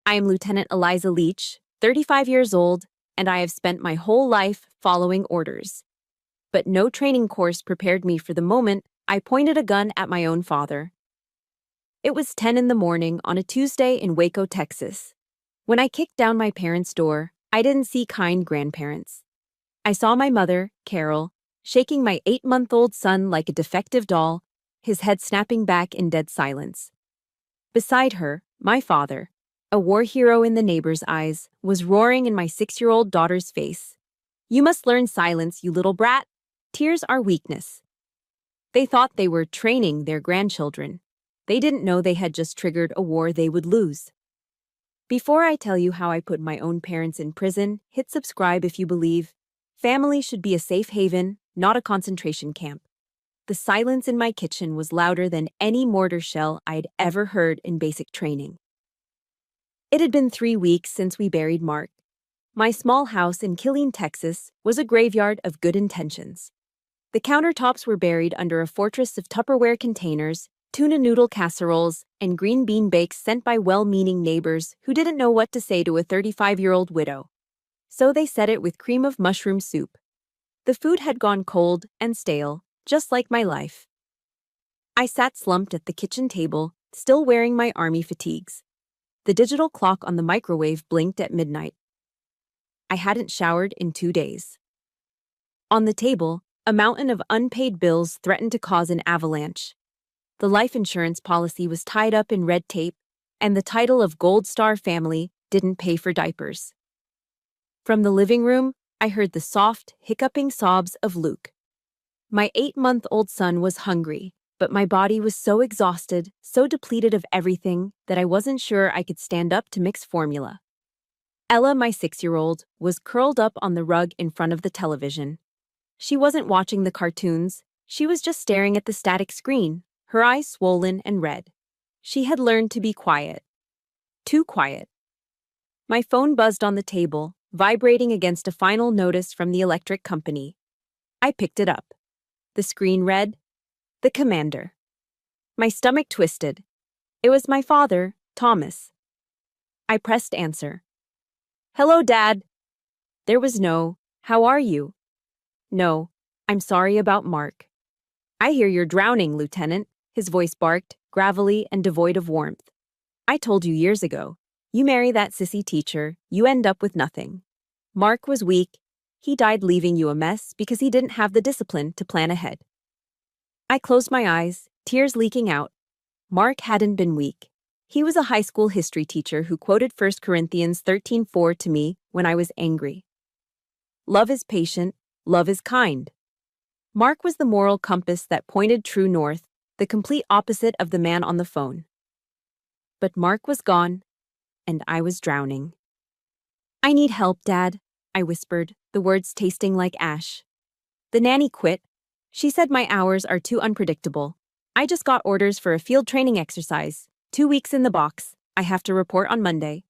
I am Lieutenant Eliza Leach, 35 years old, and I have spent my whole life following orders. But no training course prepared me for the moment I pointed a gun at my own father. It was 10 in the morning on a Tuesday in Waco, Texas. When I kicked down my parents' door, I didn't see kind grandparents. I saw my mother, Carol, shaking my 8-month-old son like a defective doll, his head snapping back in dead silence. Beside her, my father, a war hero in the neighbor's eyes, was roaring in my 6-year-old daughter's face. "You must learn silence, you little brat. Tears are weakness." They thought they were training their grandchildren. They didn't know they had just triggered a war they would lose. Before I tell you how I put my own parents in prison, hit subscribe if you believe family should be a safe haven, not a concentration camp. The silence in my kitchen was louder than any mortar shell I'd ever heard in basic training. It had been 3 weeks since we buried Mark. My small house in Killeen, Texas, was a graveyard of good intentions. The countertops were buried under a fortress of Tupperware containers, tuna noodle casseroles, and green bean bakes sent by well-meaning neighbors who didn't know what to say to a 35-year-old widow. So they set it with cream of mushroom soup. The food had gone cold and stale, just like my life. I sat slumped at the kitchen table, still wearing my army fatigues. The digital clock on the microwave blinked at midnight. I hadn't showered in 2 days. On the table, a mountain of unpaid bills threatened to cause an avalanche. The life insurance policy was tied up in red tape, and the title of Gold Star family didn't pay for diapers. From the living room, I heard the soft, hiccuping sobs of Luke. My 8-month-old son was hungry, but my body was so exhausted, so depleted of everything, that I wasn't sure I could stand up to mix formula. Ella, my 6-year-old, was curled up on the rug in front of the television. She wasn't watching the cartoons, she was just staring at the static screen, her eyes swollen and red. She had learned to be quiet. Too quiet. My phone buzzed on the table, vibrating against a final notice from the electric company. I picked it up. The screen read, "The Commander." My stomach twisted. It was my father, Thomas. I pressed answer. "Hello, Dad." There was no, "How are you?" No, "I'm sorry about Mark." "I hear you're drowning, Lieutenant," his voice barked, gravelly and devoid of warmth. "I told you years ago, you marry that sissy teacher, you end up with nothing. Mark was weak. He died leaving you a mess because he didn't have the discipline to plan ahead." I closed my eyes, tears leaking out. Mark hadn't been weak. He was a high school history teacher who quoted 1 Corinthians 13:4 to me when I was angry. "Love is patient, love is kind." Mark was the moral compass that pointed true north, the complete opposite of the man on the phone. But Mark was gone, and I was drowning. "I need help, Dad," I whispered, the words tasting like ash. "The nanny quit. She said my hours are too unpredictable. I just got orders for a field training exercise. 2 weeks in the box. I have to report on Monday."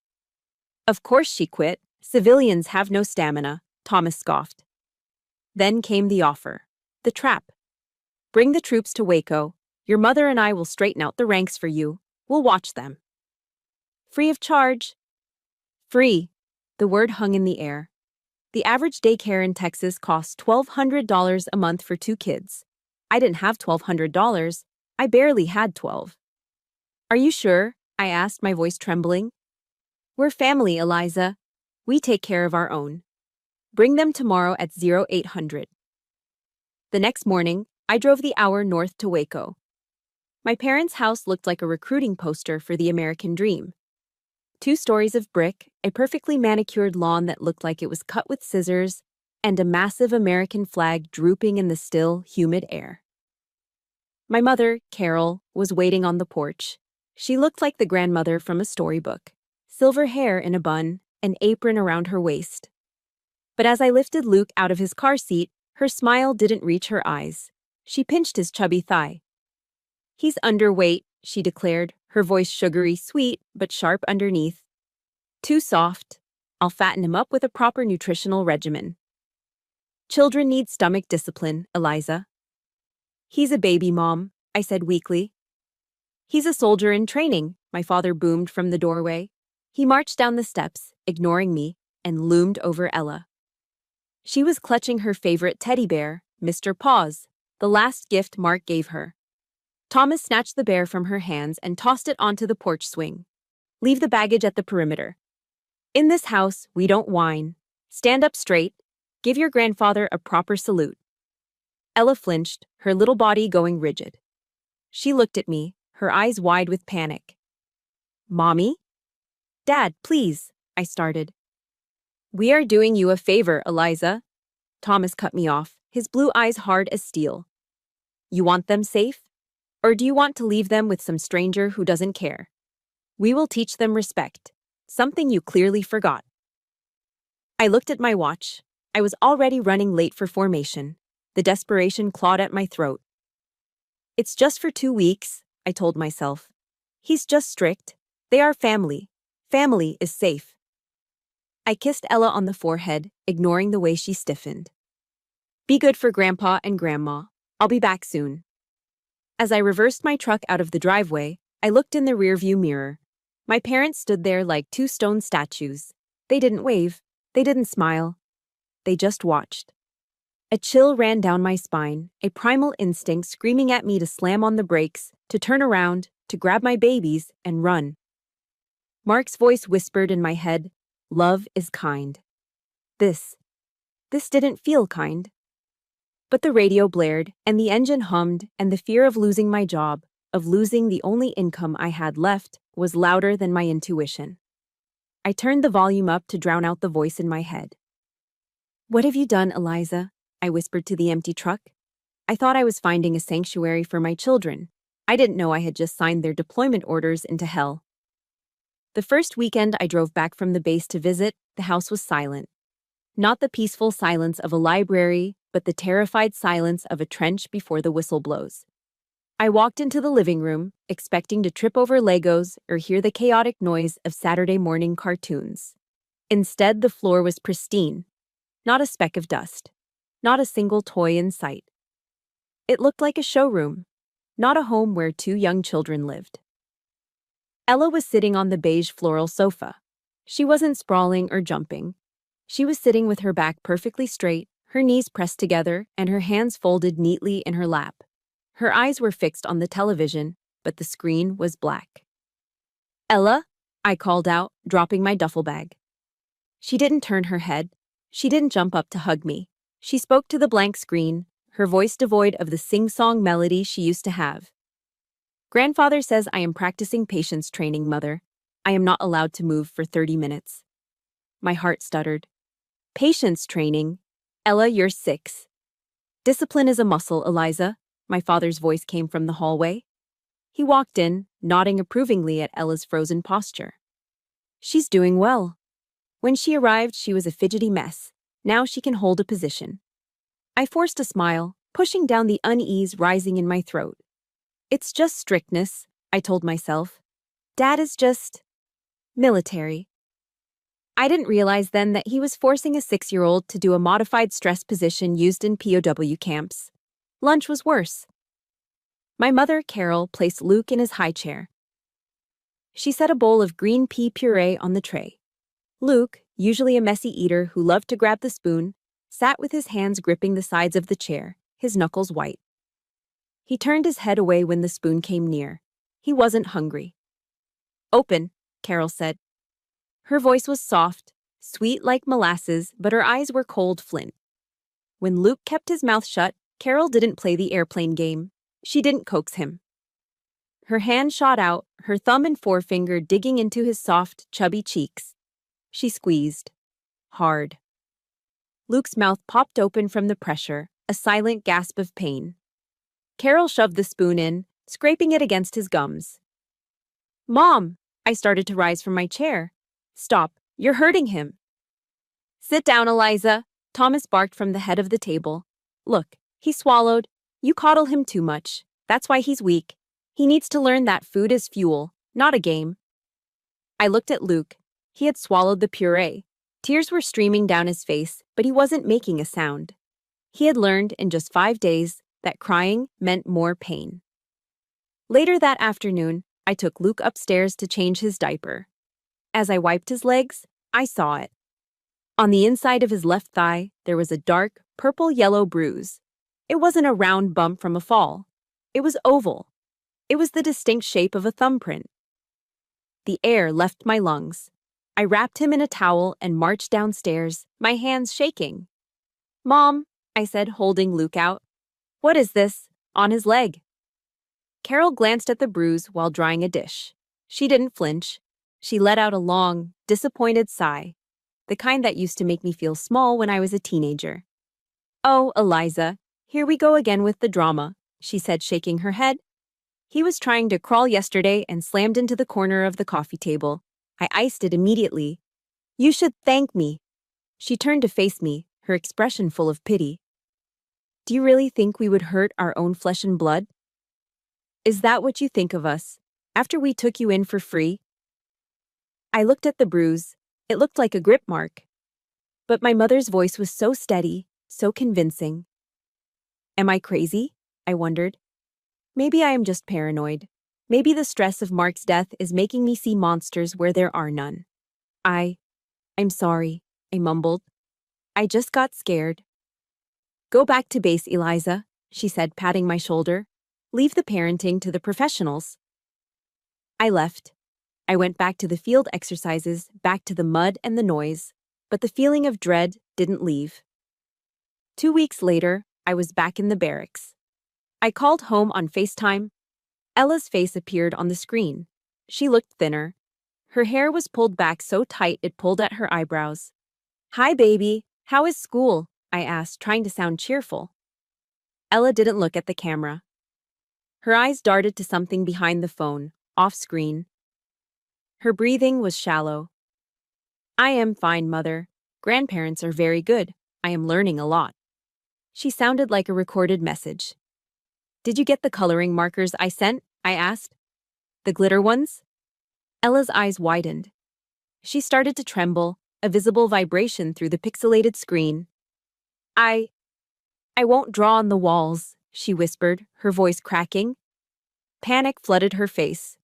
"Of course she quit. Civilians have no stamina," Thomas scoffed. Then came the offer. The trap. "Bring the troops to Waco. Your mother and I will straighten out the ranks for you. We'll watch them." "Free of charge." Free. The word hung in the air. The average daycare in Texas costs $1,200 a month for 2 kids. I didn't have $1,200. I barely had 12. "Are you sure?" I asked, my voice trembling. "We're family, Eliza. We take care of our own. Bring them tomorrow at 0800. The next morning, I drove the hour north to Waco. My parents' house looked like a recruiting poster for the American dream. 2 stories of brick, a perfectly manicured lawn that looked like it was cut with scissors, and a massive American flag drooping in the still, humid air. My mother, Carol, was waiting on the porch. She looked like the grandmother from a storybook. Silver hair in a bun, an apron around her waist. But as I lifted Luke out of his car seat, her smile didn't reach her eyes. She pinched his chubby thigh. "He's underweight," she declared, her voice sugary sweet but sharp underneath. "Too soft. I'll fatten him up with a proper nutritional regimen." "Children need stomach discipline, Eliza." "He's a baby, Mom," I said weakly. "He's a soldier in training," my father boomed from the doorway. He marched down the steps, ignoring me, and loomed over Ella. She was clutching her favorite teddy bear, Mr. Paws, the last gift Mark gave her. Thomas snatched the bear from her hands and tossed it onto the porch swing. Leave the baggage at the perimeter. In this house, we don't whine. Stand up straight. Give your grandfather a proper salute. Ella flinched, her little body going rigid. She looked at me, her eyes wide with panic. Mommy? Dad, please, I started. We are doing you a favor, Eliza. Thomas cut me off, his blue eyes hard as steel. You want them safe? Or do you want to leave them with some stranger who doesn't care? We will teach them respect, something you clearly forgot. I looked at my watch. I was already running late for formation. The desperation clawed at my throat. It's just for 2 weeks, I told myself. He's just strict. They are family. Family is safe. I kissed Ella on the forehead, ignoring the way she stiffened. Be good for Grandpa and Grandma. I'll be back soon. As I reversed my truck out of the driveway, I looked in the rearview mirror. My parents stood there like 2 stone statues. They didn't wave. They didn't smile. They just watched. A chill ran down my spine, a primal instinct screaming at me to slam on the brakes, to turn around, to grab my babies, and run. Mark's voice whispered in my head, "Love is kind." This didn't feel kind. But the radio blared, and the engine hummed, and the fear of losing my job, of losing the only income I had left, was louder than my intuition. I turned the volume up to drown out the voice in my head. What have you done, Eliza? I whispered to the empty truck. I thought I was finding a sanctuary for my children. I didn't know I had just signed their deployment orders into hell. The first weekend I drove back from the base to visit, the house was silent. Not the peaceful silence of a library, but the terrified silence of a trench before the whistle blows. I walked into the living room, expecting to trip over Legos or hear the chaotic noise of Saturday morning cartoons. Instead, the floor was pristine. Not a speck of dust. Not a single toy in sight. It looked like a showroom, not a home where 2 young children lived. Ella was sitting on the beige floral sofa. She wasn't sprawling or jumping. She was sitting with her back perfectly straight, her knees pressed together, and her hands folded neatly in her lap. Her eyes were fixed on the television, but the screen was black. Ella, I called out, dropping my duffel bag. She didn't turn her head. She didn't jump up to hug me. She spoke to the blank screen, her voice devoid of the sing-song melody she used to have. Grandfather says I am practicing patience training, Mother. I am not allowed to move for 30 minutes. My heart stuttered. Patience training? Ella, you're 6. Discipline is a muscle, Eliza. My father's voice came from the hallway. He walked in, nodding approvingly at Ella's frozen posture. She's doing well. When she arrived, she was a fidgety mess. Now she can hold a position. I forced a smile, pushing down the unease rising in my throat. It's just strictness, I told myself. Dad is just military. I didn't realize then that he was forcing a 6-year-old to do a modified stress position used in POW camps. Lunch was worse. My mother, Carol, placed Luke in his high chair. She set a bowl of green pea puree on the tray. Luke, usually a messy eater who loved to grab the spoon, sat with his hands gripping the sides of the chair, his knuckles white. He turned his head away when the spoon came near. He wasn't hungry. Open, Carol said. Her voice was soft, sweet like molasses, but her eyes were cold flint. When Luke kept his mouth shut, Carol didn't play the airplane game. She didn't coax him. Her hand shot out, her thumb and forefinger digging into his soft, chubby cheeks. She squeezed. Hard. Luke's mouth popped open from the pressure, a silent gasp of pain. Carol shoved the spoon in, scraping it against his gums. Mom! I started to rise from my chair. Stop, you're hurting him. Sit down, Eliza, Thomas barked from the head of the table. Look, he swallowed. You coddle him too much. That's why he's weak. He needs to learn that food is fuel, not a game. I looked at Luke. He had swallowed the puree. Tears were streaming down his face, but he wasn't making a sound. He had learned in just 5 days that crying meant more pain. Later that afternoon, I took Luke upstairs to change his diaper. As I wiped his legs, I saw it. On the inside of his left thigh, there was a dark, purple-yellow bruise. It wasn't a round bump from a fall. It was oval. It was the distinct shape of a thumbprint. The air left my lungs. I wrapped him in a towel and marched downstairs, my hands shaking. "Mom," I said, holding Luke out. "What is this? On his leg." Carol glanced at the bruise while drying a dish. She didn't flinch. She let out a long, disappointed sigh, the kind that used to make me feel small when I was a teenager. "Oh, Eliza, here we go again with the drama," she said, shaking her head. "He was trying to crawl yesterday and slammed into the corner of the coffee table. I iced it immediately. You should thank me." She turned to face me, her expression full of pity. "Do you really think we would hurt our own flesh and blood? Is that what you think of us, after we took you in for free?" I looked at the bruise. It looked like a grip mark. But my mother's voice was so steady, so convincing. Am I crazy? I wondered. Maybe I am just paranoid. Maybe the stress of Mark's death is making me see monsters where there are none. I'm sorry, I mumbled. I just got scared. "Go back to base, Eliza," she said, patting my shoulder. "Leave the parenting to the professionals." I left. I went back to the field exercises, back to the mud and the noise, but the feeling of dread didn't leave. 2 weeks later, I was back in the barracks. I called home on FaceTime. Ella's face appeared on the screen. She looked thinner. Her hair was pulled back so tight it pulled at her eyebrows. "Hi, baby. How is school?" I asked, trying to sound cheerful. Ella didn't look at the camera. Her eyes darted to something behind the phone, off screen. Her breathing was shallow. "I am fine, Mother. Grandparents are very good. I am learning a lot." She sounded like a recorded message. "Did you get the coloring markers I sent?" I asked. "The glitter ones?" Ella's eyes widened. She started to tremble, a visible vibration through the pixelated screen. I won't draw on the walls," she whispered, her voice cracking. Panic flooded her face.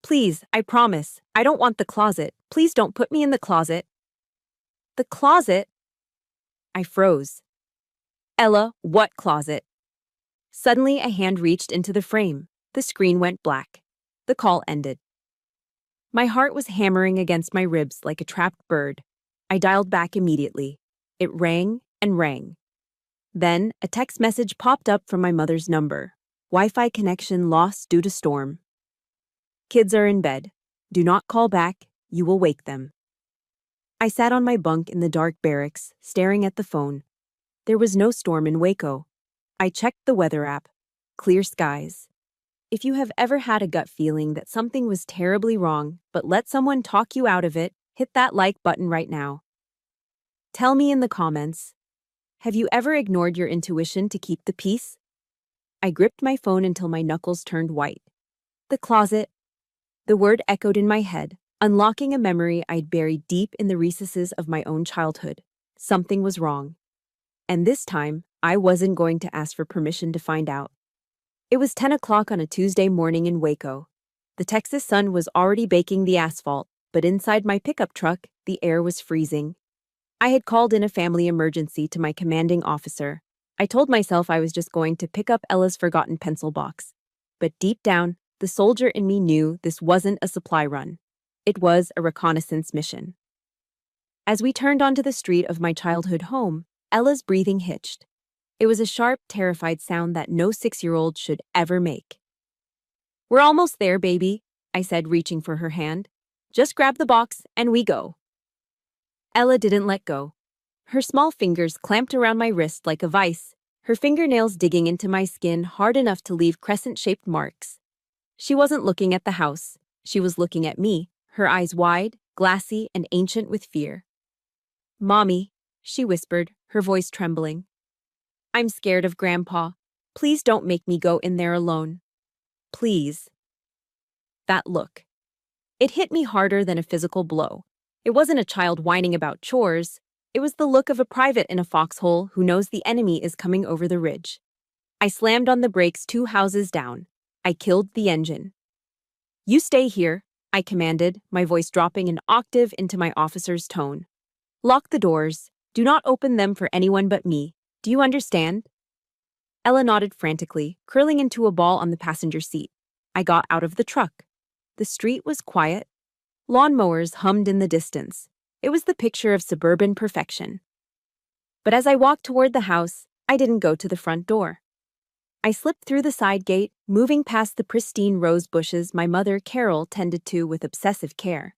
"Please, I promise. I don't want the closet. Please don't put me in the closet." "The closet?" I froze. "Ella, what closet?" Suddenly, a hand reached into the frame. The screen went black. The call ended. My heart was hammering against my ribs like a trapped bird. I dialed back immediately. It rang and rang. Then, a text message popped up from my mother's number. Wi-Fi connection lost due to storm. "Kids are in bed. Do not call back. You will wake them." I sat on my bunk in the dark barracks, staring at the phone. There was no storm in Waco. I checked the weather app. Clear skies. If you have ever had a gut feeling that something was terribly wrong, but let someone talk you out of it, hit that like button right now. Tell me in the comments. Have you ever ignored your intuition to keep the peace? I gripped my phone until my knuckles turned white. The closet. The word echoed in my head, unlocking a memory I'd buried deep in the recesses of my own childhood. Something was wrong. And this time, I wasn't going to ask for permission to find out. It was 10 o'clock on a Tuesday morning in Waco. The Texas sun was already baking the asphalt, but inside my pickup truck, the air was freezing. I had called in a family emergency to my commanding officer. I told myself I was just going to pick up Ella's forgotten pencil box. But deep down, the soldier in me knew this wasn't a supply run. It was a reconnaissance mission. As we turned onto the street of my childhood home, Ella's breathing hitched. It was a sharp, terrified sound that no 6-year-old should ever make. "We're almost there, baby," I said, reaching for her hand. "Just grab the box and we go." Ella didn't let go. Her small fingers clamped around my wrist like a vice, her fingernails digging into my skin hard enough to leave crescent-shaped marks. She wasn't looking at the house. She was looking at me, her eyes wide, glassy, and ancient with fear. "Mommy," she whispered, her voice trembling. "I'm scared of Grandpa. Please don't make me go in there alone. Please." That look. It hit me harder than a physical blow. It wasn't a child whining about chores. It was the look of a private in a foxhole who knows the enemy is coming over the ridge. I slammed on the brakes 2 houses down. I killed the engine. "You stay here. I commanded, my voice dropping an octave into my officer's tone. Lock the doors. Do not open them for anyone but me. Do you understand? Ella nodded frantically, curling into a ball on the passenger seat. I got out of the truck. The street was quiet. Lawnmowers hummed in the distance. It was the picture of suburban perfection. But as I walked toward the house, I didn't go to the front door. I slipped through the side gate, moving past the pristine rose bushes my mother, Carol, tended to with obsessive care.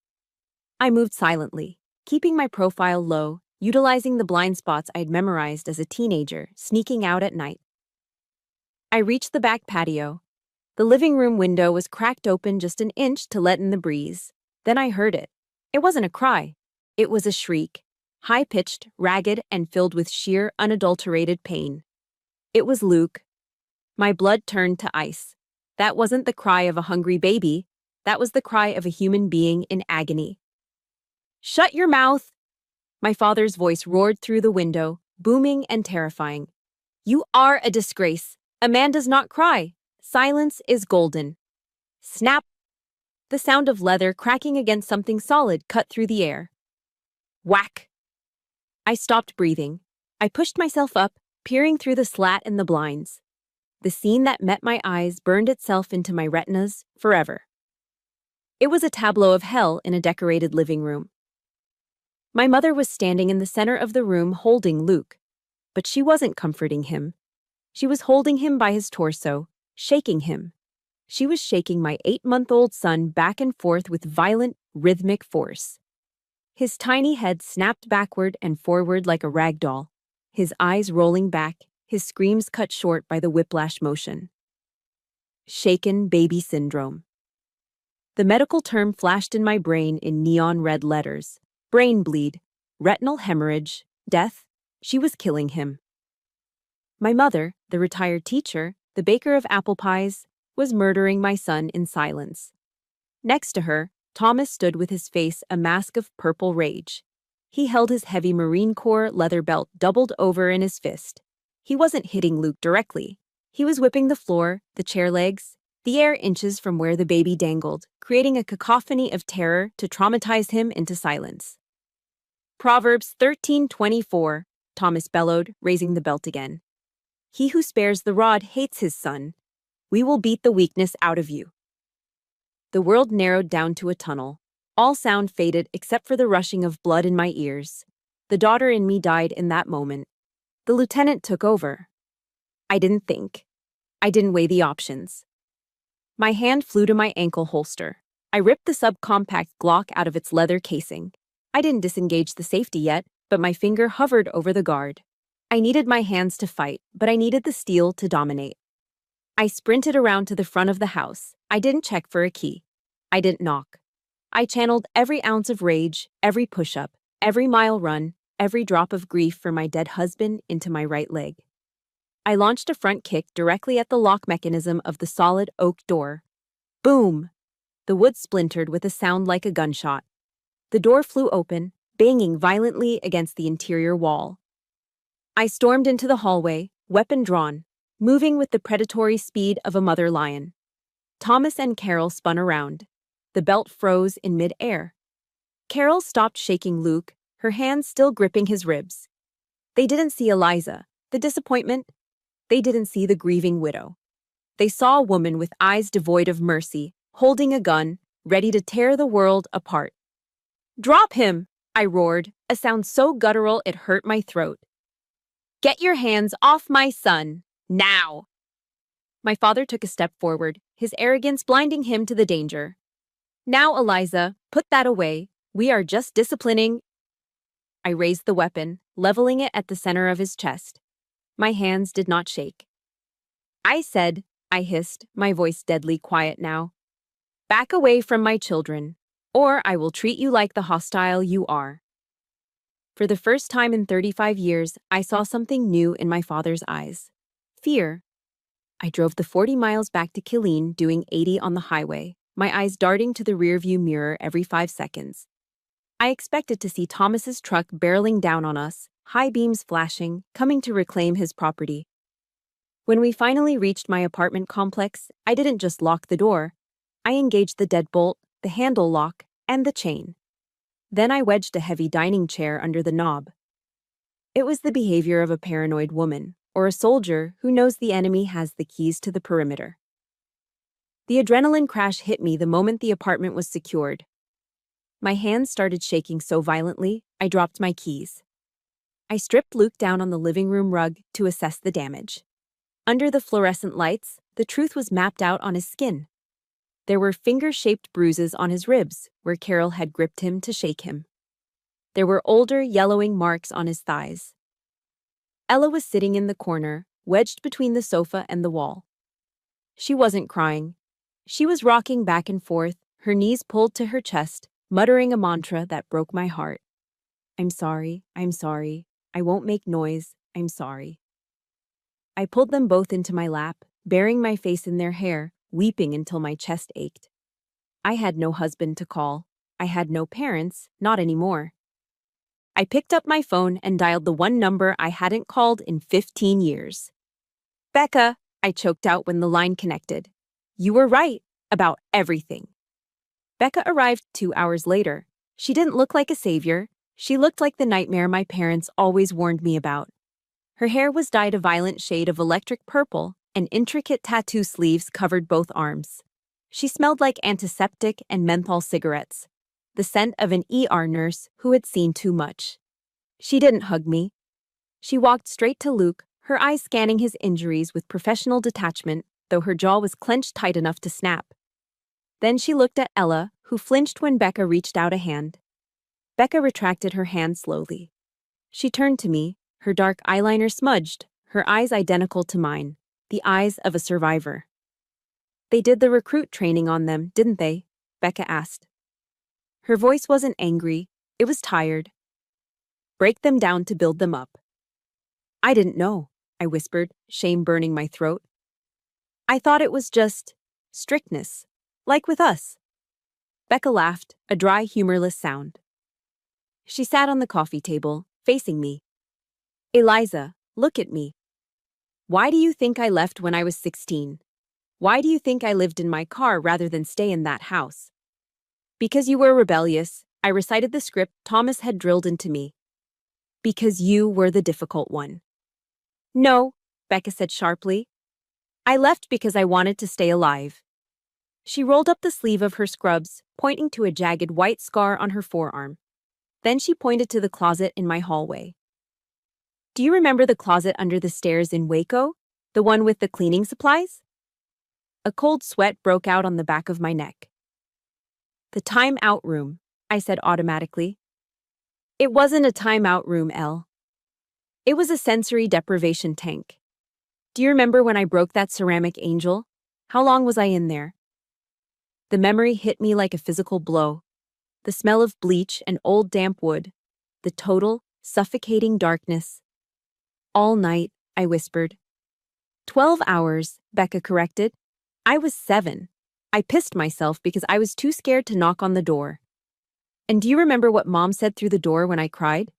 I moved silently, keeping my profile low, utilizing the blind spots I'd memorized as a teenager, sneaking out at night. I reached the back patio. The living room window was cracked open just an inch to let in the breeze. Then I heard it. It wasn't a cry. It was a shriek, high-pitched, ragged, and filled with sheer, unadulterated pain. It was Luke. My blood turned to ice. That wasn't the cry of a hungry baby. That was the cry of a human being in agony. "Shut your mouth!" My father's voice roared through the window, booming and terrifying. "You are a disgrace. A man does not cry. Silence is golden." Snap! The sound of leather cracking against something solid cut through the air. Whack! I stopped breathing. I pushed myself up, peering through the slat in the blinds. The scene that met my eyes burned itself into my retinas forever. It was a tableau of hell in a decorated living room. My mother was standing in the center of the room holding Luke, but she wasn't comforting him. She was holding him by his torso, shaking him. She was shaking my 8-month-old son back and forth with violent, rhythmic force. His tiny head snapped backward and forward like a rag doll, his eyes rolling back, his screams cut short by the whiplash motion. Shaken baby syndrome. The medical term flashed in my brain in neon red letters. Brain bleed, retinal hemorrhage, death. She was killing him. My mother, the retired teacher, the baker of apple pies, was murdering my son in silence. Next to her, Thomas stood with his face a mask of purple rage. He held his heavy Marine Corps leather belt doubled over in his fist. He wasn't hitting Luke directly. He was whipping the floor, the chair legs, the air inches from where the baby dangled, creating a cacophony of terror to traumatize him into silence. Proverbs 13:24, Thomas bellowed, raising the belt again. He who spares the rod hates his son. We will beat the weakness out of you. The world narrowed down to a tunnel. All sound faded except for the rushing of blood in my ears. The daughter in me died in that moment. The lieutenant took over. I didn't think. I didn't weigh the options. My hand flew to my ankle holster. I ripped the subcompact Glock out of its leather casing. I didn't disengage the safety yet, but my finger hovered over the guard. I needed my hands to fight, but I needed the steel to dominate. I sprinted around to the front of the house. I didn't check for a key. I didn't knock. I channeled every ounce of rage, every push-up, every mile run, every drop of grief for my dead husband into my right leg. I launched a front kick directly at the lock mechanism of the solid oak door. Boom! The wood splintered with a sound like a gunshot. The door flew open, banging violently against the interior wall. I stormed into the hallway, weapon drawn, moving with the predatory speed of a mother lion. Thomas and Carol spun around. The belt froze in mid-air. Carol stopped shaking Luke, her hands still gripping his ribs. They didn't see Eliza, the disappointment. They didn't see the grieving widow. They saw a woman with eyes devoid of mercy, holding a gun, ready to tear the world apart. "Drop him!" I roared, a sound so guttural it hurt my throat. "Get your hands off my son, now!" My father took a step forward, his arrogance blinding him to the danger. "Now, Eliza, put that away. We are just disciplining." I raised the weapon, leveling it at the center of his chest. My hands did not shake. I hissed, my voice deadly quiet now. "Back away from my children, or I will treat you like the hostile you are." For the first time in 35 years, I saw something new in my father's eyes. Fear. I drove the 40 miles back to Killeen, doing 80 on the highway, my eyes darting to the rearview mirror every 5 seconds. I expected to see Thomas's truck barreling down on us, high beams flashing, coming to reclaim his property. When we finally reached my apartment complex, I didn't just lock the door. I engaged the deadbolt, the handle lock, and the chain. Then I wedged a heavy dining chair under the knob. It was the behavior of a paranoid woman, or a soldier who knows the enemy has the keys to the perimeter. The adrenaline crash hit me the moment the apartment was secured. My hands started shaking so violently, I dropped my keys. I stripped Luke down on the living room rug to assess the damage. Under the fluorescent lights, the truth was mapped out on his skin. There were finger-shaped bruises on his ribs, where Carol had gripped him to shake him. There were older, yellowing marks on his thighs. Ella was sitting in the corner, wedged between the sofa and the wall. She wasn't crying. She was rocking back and forth, her knees pulled to her chest, muttering a mantra that broke my heart. I'm sorry, I won't make noise, I'm sorry. I pulled them both into my lap, burying my face in their hair, weeping until my chest ached. I had no husband to call. I had no parents, not anymore. I picked up my phone and dialed the one number I hadn't called in 15 years. Becca, I choked out when the line connected. You were right about everything. Becca arrived 2 hours later. She didn't look like a savior. She looked like the nightmare my parents always warned me about. Her hair was dyed a violent shade of electric purple, and intricate tattoo sleeves covered both arms. She smelled like antiseptic and menthol cigarettes, the scent of an ER nurse who had seen too much. She didn't hug me. She walked straight to Luke, her eyes scanning his injuries with professional detachment, though her jaw was clenched tight enough to snap. Then she looked at Ella, who flinched when Becca reached out a hand. Becca retracted her hand slowly. She turned to me, her dark eyeliner smudged, her eyes identical to mine, the eyes of a survivor. They did the recruit training on them, didn't they? Becca asked. Her voice wasn't angry, it was tired. Break them down to build them up. I didn't know, I whispered, shame burning my throat. I thought it was just strictness, like with us. Becca laughed, a dry, humorless sound. She sat on the coffee table, facing me. Eliza, look at me. Why do you think I left when I was 16? Why do you think I lived in my car rather than stay in that house? Because you were rebellious, I recited the script Thomas had drilled into me. Because you were the difficult one. No, Becca said sharply. I left because I wanted to stay alive. She rolled up the sleeve of her scrubs, pointing to a jagged white scar on her forearm. Then she pointed to the closet in my hallway. Do you remember the closet under the stairs in Waco? The one with the cleaning supplies? A cold sweat broke out on the back of my neck. The time-out room, I said automatically. It wasn't a time-out room, Elle. It was a sensory deprivation tank. Do you remember when I broke that ceramic angel? How long was I in there? The memory hit me like a physical blow. The smell of bleach and old damp wood. The total, suffocating darkness. All night, I whispered. 12 hours, Becca corrected. I was 7. I pissed myself because I was too scared to knock on the door. And do you remember what Mom said through the door when I cried?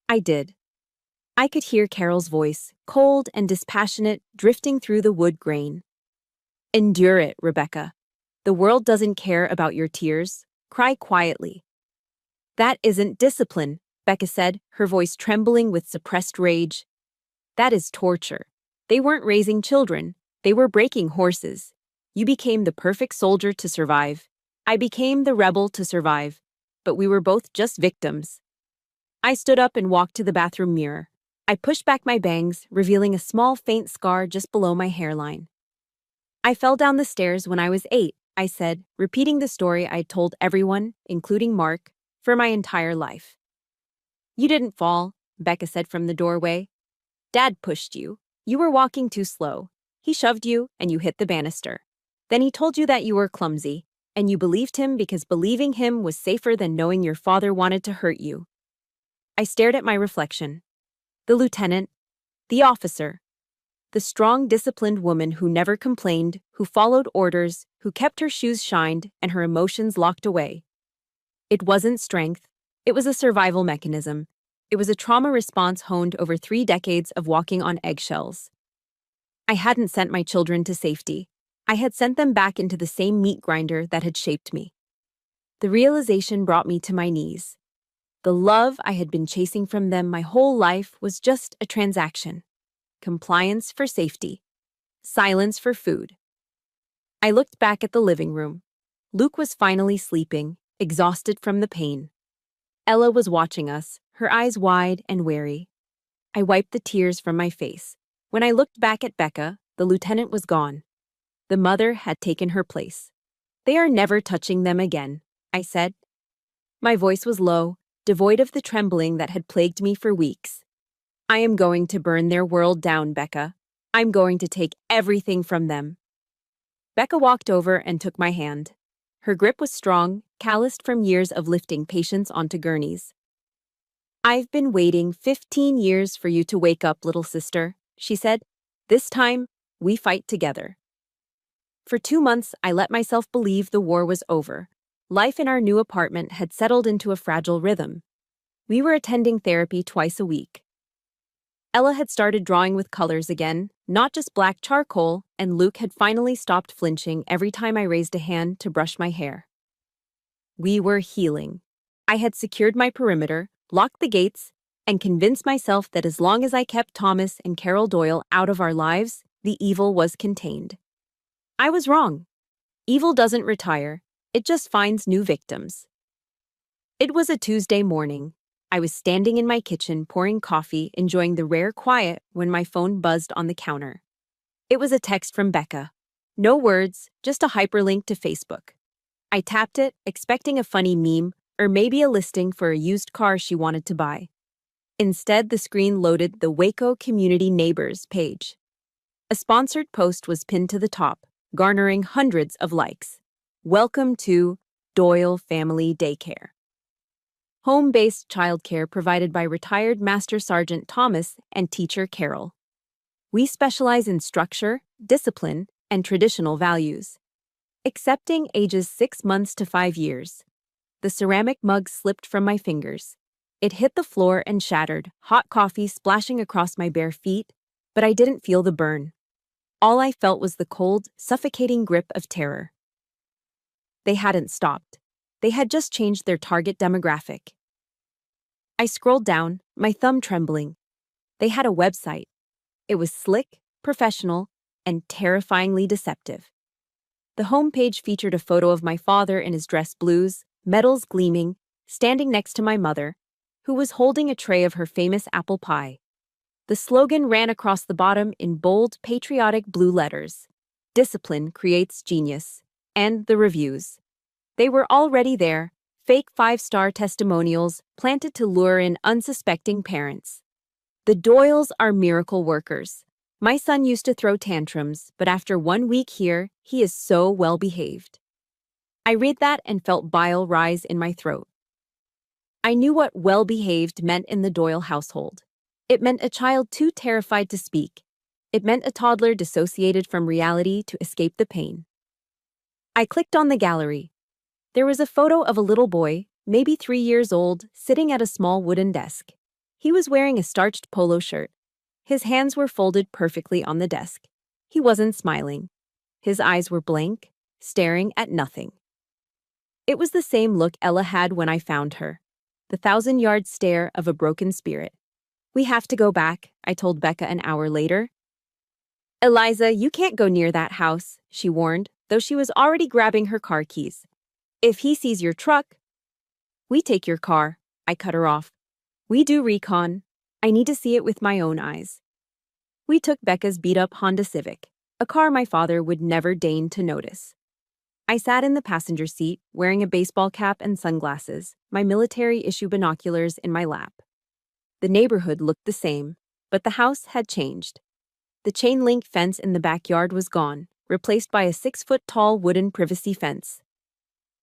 I did. I could hear Carol's voice, cold and dispassionate, drifting through the wood grain. Endure it, Rebecca. The world doesn't care about your tears. Cry quietly. That isn't discipline, Becca said, her voice trembling with suppressed rage. That is torture. They weren't raising children. They were breaking horses. You became the perfect soldier to survive. I became the rebel to survive. But we were both just victims. I stood up and walked to the bathroom mirror. I pushed back my bangs, revealing a small, faint scar just below my hairline. I fell down the stairs when I was 8, I said, repeating the story I'd told everyone, including Mark, for my entire life. You didn't fall, Becca said from the doorway. Dad pushed you. You were walking too slow. He shoved you, and you hit the banister. Then he told you that you were clumsy, and you believed him because believing him was safer than knowing your father wanted to hurt you. I stared at my reflection. The lieutenant, the officer, the strong, disciplined woman who never complained, who followed orders, who kept her shoes shined and her emotions locked away. It wasn't strength. It was a survival mechanism. It was a trauma response honed over 3 decades of walking on eggshells. I hadn't sent my children to safety. I had sent them back into the same meat grinder that had shaped me. The realization brought me to my knees. The love I had been chasing from them my whole life was just a transaction. Compliance for safety. Silence for food. I looked back at the living room. Luke was finally sleeping, exhausted from the pain. Ella was watching us, her eyes wide and wary. I wiped the tears from my face. When I looked back at Becca, the lieutenant was gone. The mother had taken her place. "They are never touching them again," I said. My voice was low, devoid of the trembling that had plagued me for weeks. "I am going to burn their world down, Becca. I'm going to take everything from them." Becca walked over and took my hand. Her grip was strong, calloused from years of lifting patients onto gurneys. "I've been waiting 15 years for you to wake up, little sister," she said. "This time, we fight together." For 2 months, I let myself believe the war was over. Life in our new apartment had settled into a fragile rhythm. We were attending therapy twice a week. Ella had started drawing with colors again, not just black charcoal, and Luke had finally stopped flinching every time I raised a hand to brush my hair. We were healing. I had secured my perimeter, locked the gates, and convinced myself that as long as I kept Thomas and Carol Doyle out of our lives, the evil was contained. I was wrong. Evil doesn't retire, it just finds new victims. It was a Tuesday morning. I was standing in my kitchen pouring coffee, enjoying the rare quiet when my phone buzzed on the counter. It was a text from Becca. No words, just a hyperlink to Facebook. I tapped it, expecting a funny meme or maybe a listing for a used car she wanted to buy. Instead, the screen loaded the Waco Community Neighbors page. A sponsored post was pinned to the top, garnering hundreds of likes. "Welcome to Doyle Family Daycare. Home-based childcare provided by retired Master Sergeant Thomas and teacher Carol. We specialize in structure, discipline, and traditional values. Accepting ages 6 months to 5 years." The ceramic mug slipped from my fingers. It hit the floor and shattered, hot coffee splashing across my bare feet, but I didn't feel the burn. All I felt was the cold, suffocating grip of terror. They hadn't stopped. They had just changed their target demographic. I scrolled down, my thumb trembling. They had a website. It was slick, professional, and terrifyingly deceptive. The homepage featured a photo of my father in his dress blues, medals gleaming, standing next to my mother, who was holding a tray of her famous apple pie. The slogan ran across the bottom in bold, patriotic blue letters. "Discipline creates genius." And the reviews. They were already there, fake 5-star testimonials planted to lure in unsuspecting parents. "The Doyles are miracle workers. My son used to throw tantrums, but after 1 week here, he is so well behaved." I read that and felt bile rise in my throat. I knew what well-behaved meant in the Doyle household. It meant a child too terrified to speak. It meant a toddler dissociated from reality to escape the pain. I clicked on the gallery. There was a photo of a little boy, maybe 3 years old, sitting at a small wooden desk. He was wearing a starched polo shirt. His hands were folded perfectly on the desk. He wasn't smiling. His eyes were blank, staring at nothing. It was the same look Ella had when I found her. The 1,000-yard stare of a broken spirit. "We have to go back," I told Becca an hour later. "Eliza, you can't go near that house," she warned, though she was already grabbing her car keys. "If he sees your truck—" "We take your car," I cut her off. "We do recon. I need to see it with my own eyes." We took Becca's beat-up Honda Civic, a car my father would never deign to notice. I sat in the passenger seat, wearing a baseball cap and sunglasses, my military-issue binoculars in my lap. The neighborhood looked the same, but the house had changed. The chain-link fence in the backyard was gone, replaced by a 6-foot-tall wooden privacy fence.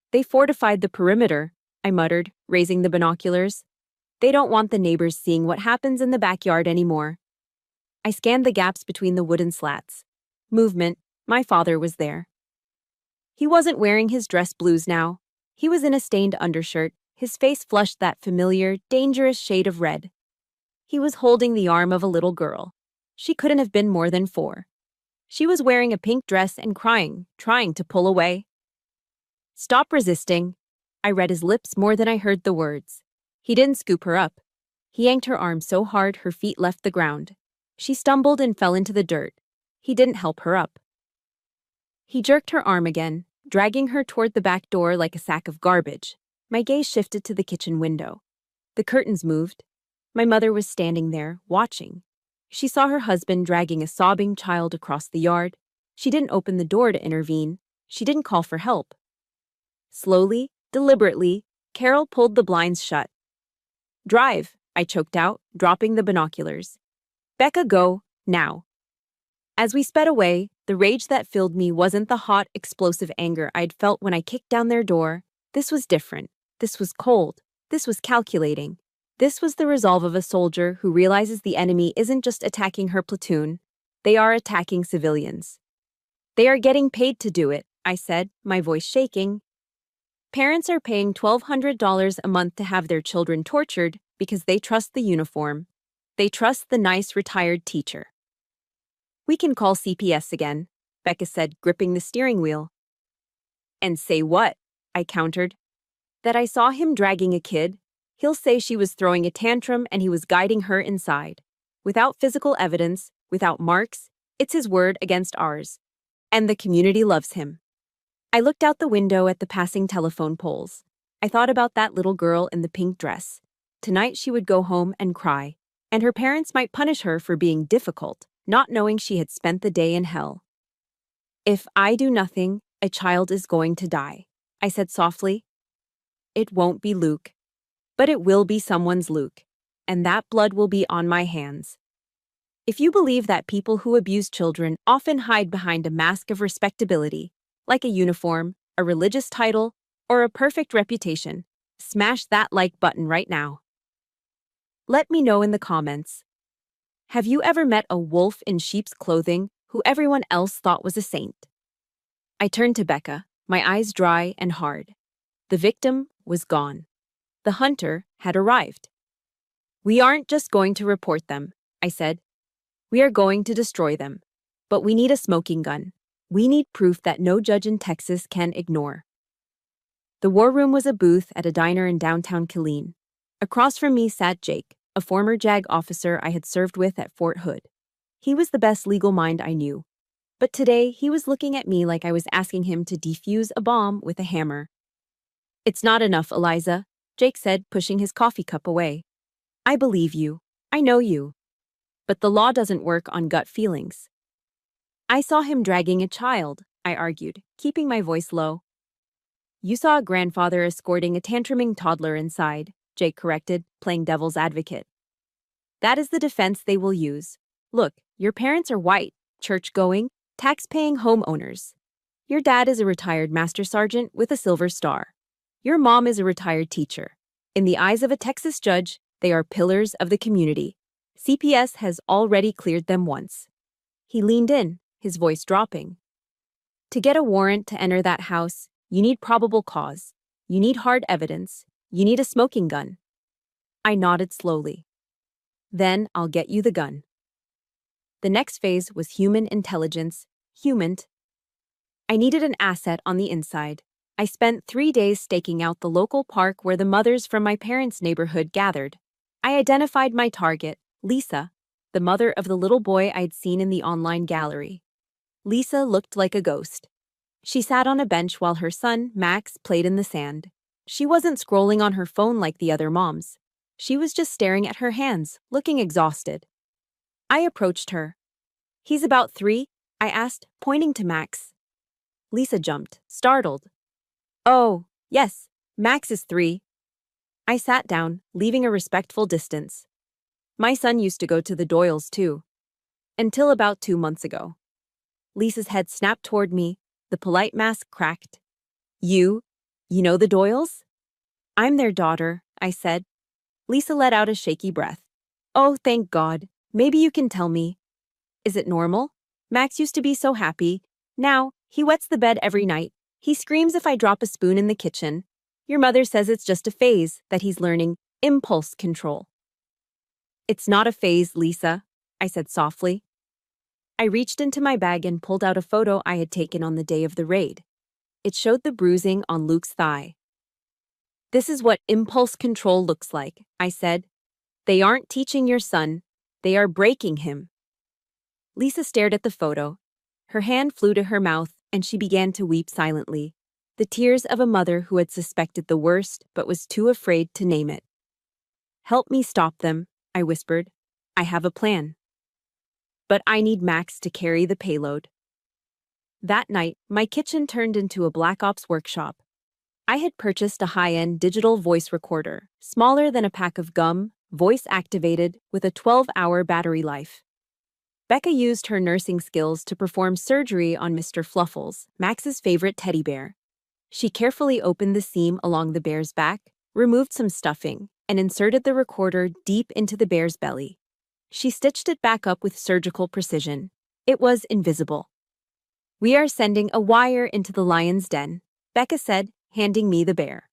"They fortified the perimeter," I muttered, raising the binoculars. "They don't want the neighbors seeing what happens in the backyard anymore." I scanned the gaps between the wooden slats. Movement. My father was there. He wasn't wearing his dress blues now. He was in a stained undershirt, his face flushed that familiar, dangerous shade of red. He was holding the arm of a little girl. She couldn't have been more than 4. She was wearing a pink dress and crying, trying to pull away. "Stop resisting." I read his lips more than I heard the words. He didn't scoop her up. He yanked her arm so hard her feet left the ground. She stumbled and fell into the dirt. He didn't help her up. He jerked her arm again, dragging her toward the back door like a sack of garbage. My gaze shifted to the kitchen window. The curtains moved. My mother was standing there, watching. She saw her husband dragging a sobbing child across the yard. She didn't open the door to intervene. She didn't call for help. Slowly, deliberately, Carol pulled the blinds shut. "Drive," I choked out, dropping the binoculars. "Becca, go, now." As we sped away, the rage that filled me wasn't the hot, explosive anger I'd felt when I kicked down their door. This was different. This was cold. This was calculating. This was the resolve of a soldier who realizes the enemy isn't just attacking her platoon. They are attacking civilians. "They are getting paid to do it," I said, my voice shaking. "Parents are paying $1,200 a month to have their children tortured because they trust the uniform. They trust the nice retired teacher." "We can call CPS again," Becca said, gripping the steering wheel. "And say what?" I countered. "That I saw him dragging a kid. He'll say she was throwing a tantrum and he was guiding her inside. Without physical evidence, without marks, it's his word against ours. And the community loves him." I looked out the window at the passing telephone poles. I thought about that little girl in the pink dress. Tonight she would go home and cry, and her parents might punish her for being difficult, not knowing she had spent the day in hell. "If I do nothing, a child is going to die," I said softly. "It won't be Luke. But it will be someone's Luke, and that blood will be on my hands." If you believe that people who abuse children often hide behind a mask of respectability, like a uniform, a religious title, or a perfect reputation, smash that like button right now. Let me know in the comments. Have you ever met a wolf in sheep's clothing who everyone else thought was a saint? I turned to Becca, my eyes dry and hard. The victim was gone. The hunter had arrived. "We aren't just going to report them," I said. "We are going to destroy them. But we need a smoking gun. We need proof that no judge in Texas can ignore." The war room was a booth at a diner in downtown Killeen. Across from me sat Jake, a former JAG officer I had served with at Fort Hood. He was the best legal mind I knew. But today, he was looking at me like I was asking him to defuse a bomb with a hammer. "It's not enough, Eliza," Jake said, pushing his coffee cup away. "I believe you. I know you. But the law doesn't work on gut feelings." "I saw him dragging a child," I argued, keeping my voice low. "You saw a grandfather escorting a tantruming toddler inside," Jake corrected, playing devil's advocate. "That is the defense they will use. Look, your parents are white, church-going, tax-paying homeowners. Your dad is a retired master sergeant with a silver star. Your mom is a retired teacher. In the eyes of a Texas judge, they are pillars of the community. CPS has already cleared them once." He leaned in, his voice dropping. "To get a warrant to enter that house, you need probable cause. You need hard evidence. You need a smoking gun." I nodded slowly. "Then I'll get you the gun." The next phase was human intelligence, HUMINT. I needed an asset on the inside. I spent 3 days staking out the local park where the mothers from my parents' neighborhood gathered. I identified my target, Lisa, the mother of the little boy I'd seen in the online gallery. Lisa looked like a ghost. She sat on a bench while her son, Max, played in the sand. She wasn't scrolling on her phone like the other moms. She was just staring at her hands, looking exhausted. I approached her. "He's about 3?" I asked, pointing to Max. Lisa jumped, startled. "Oh, yes, Max is 3. I sat down, leaving a respectful distance. "My son used to go to the Doyles, too. Until about 2 months ago." Lisa's head snapped toward me, the polite mask cracked. You know the Doyles?" "I'm their daughter," I said. Lisa let out a shaky breath. "Oh, thank God. Maybe you can tell me. Is it normal? Max used to be so happy. Now, he wets the bed every night. He screams if I drop a spoon in the kitchen. Your mother says it's just a phase, that he's learning impulse control." "It's not a phase, Lisa," I said softly. I reached into my bag and pulled out a photo I had taken on the day of the raid. It showed the bruising on Luke's thigh. This is what impulse control looks like, I said. They aren't teaching your son, they are breaking him. Lisa stared at the photo. Her hand flew to her mouth, and she began to weep silently, the tears of a mother who had suspected the worst but was too afraid to name it. Help me stop them, I whispered. I have a plan. But I need Max to carry the payload. That night, my kitchen turned into a Black Ops workshop. I had purchased a high-end digital voice recorder, smaller than a pack of gum, voice-activated, with a 12-hour battery life. Becca used her nursing skills to perform surgery on Mr. Fluffles, Max's favorite teddy bear. She carefully opened the seam along the bear's back, removed some stuffing, and inserted the recorder deep into the bear's belly. She stitched it back up with surgical precision. It was invisible. We are sending a wire into the lion's den, Becca said, handing me the bear.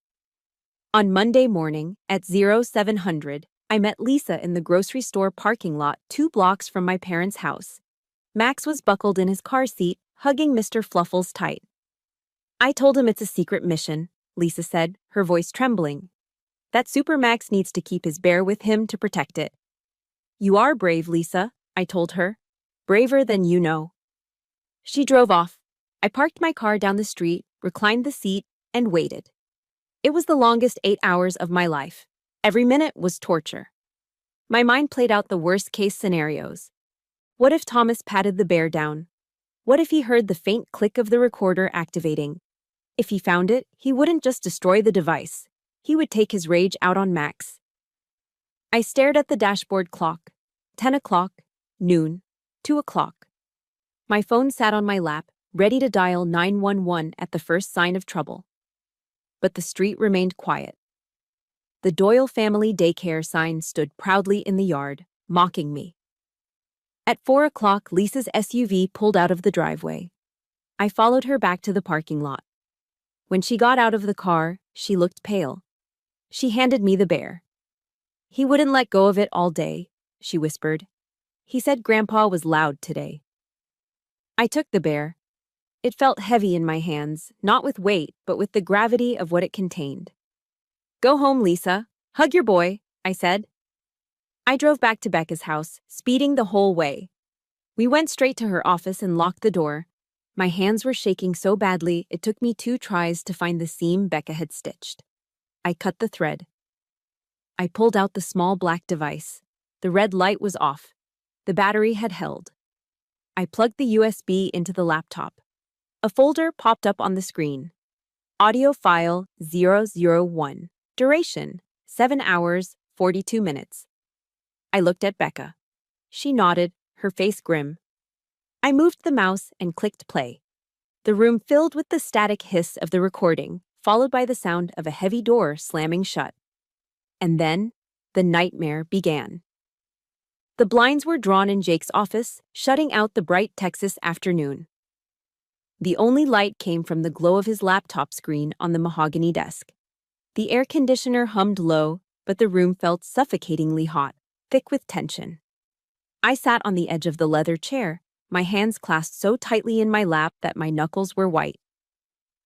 On Monday morning, at 0700, I met Lisa in the grocery store parking lot 2 blocks from my parents' house. Max was buckled in his car seat, hugging Mr. Fluffles tight. I told him it's a secret mission, Lisa said, her voice trembling. That Super Max needs to keep his bear with him to protect it. You are brave, Lisa, I told her. Braver than you know. She drove off. I parked my car down the street, reclined the seat, and waited. It was the longest 8 hours of my life. Every minute was torture. My mind played out the worst-case scenarios. What if Thomas patted the bear down? What if he heard the faint click of the recorder activating? If he found it, he wouldn't just destroy the device. He would take his rage out on Max. I stared at the dashboard clock. 10 o'clock, noon, 2 o'clock. My phone sat on my lap, ready to dial 911 at the first sign of trouble. But the street remained quiet. The Doyle family daycare sign stood proudly in the yard, mocking me. At 4 o'clock, Lisa's SUV pulled out of the driveway. I followed her back to the parking lot. When she got out of the car, she looked pale. She handed me the bear. He wouldn't let go of it all day, she whispered. He said Grandpa was loud today. I took the bear. It felt heavy in my hands, not with weight, but with the gravity of what it contained. Go home, Lisa. Hug your boy, I said. I drove back to Becca's house, speeding the whole way. We went straight to her office and locked the door. My hands were shaking so badly it took me 2 tries to find the seam Becca had stitched. I cut the thread. I pulled out the small black device. The red light was off. The battery had held. I plugged the USB into the laptop. A folder popped up on the screen. Audio file 001. Duration 7 hours, 42 minutes. I looked at Becca. She nodded, her face grim. I moved the mouse and clicked play. The room filled with the static hiss of the recording, followed by the sound of a heavy door slamming shut. And then, the nightmare began. The blinds were drawn in Jake's office, shutting out the bright Texas afternoon. The only light came from the glow of his laptop screen on the mahogany desk. The air conditioner hummed low, but the room felt suffocatingly hot, thick with tension. I sat on the edge of the leather chair, my hands clasped so tightly in my lap that my knuckles were white.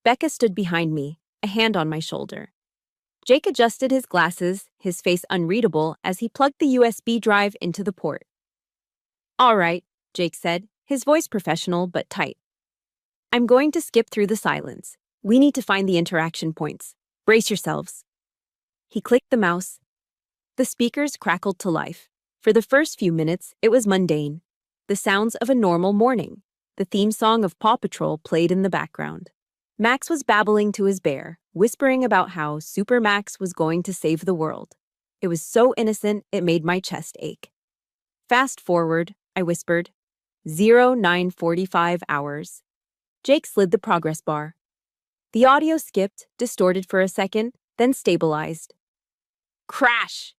Becca stood behind me, a hand on my shoulder. Jake adjusted his glasses, his face unreadable, as he plugged the USB drive into the port. All right, Jake said, his voice professional but tight. I'm going to skip through the silence. We need to find the interaction points. Brace yourselves. He clicked the mouse. The speakers crackled to life. For the first few minutes, it was mundane. The sounds of a normal morning. The theme song of Paw Patrol played in the background. Max was babbling to his bear, whispering about how Super Max was going to save the world. It was so innocent, it made my chest ache. Fast forward, I whispered. 0945 hours. Jake slid the progress bar. The audio skipped, distorted for a second, then stabilized. Crash!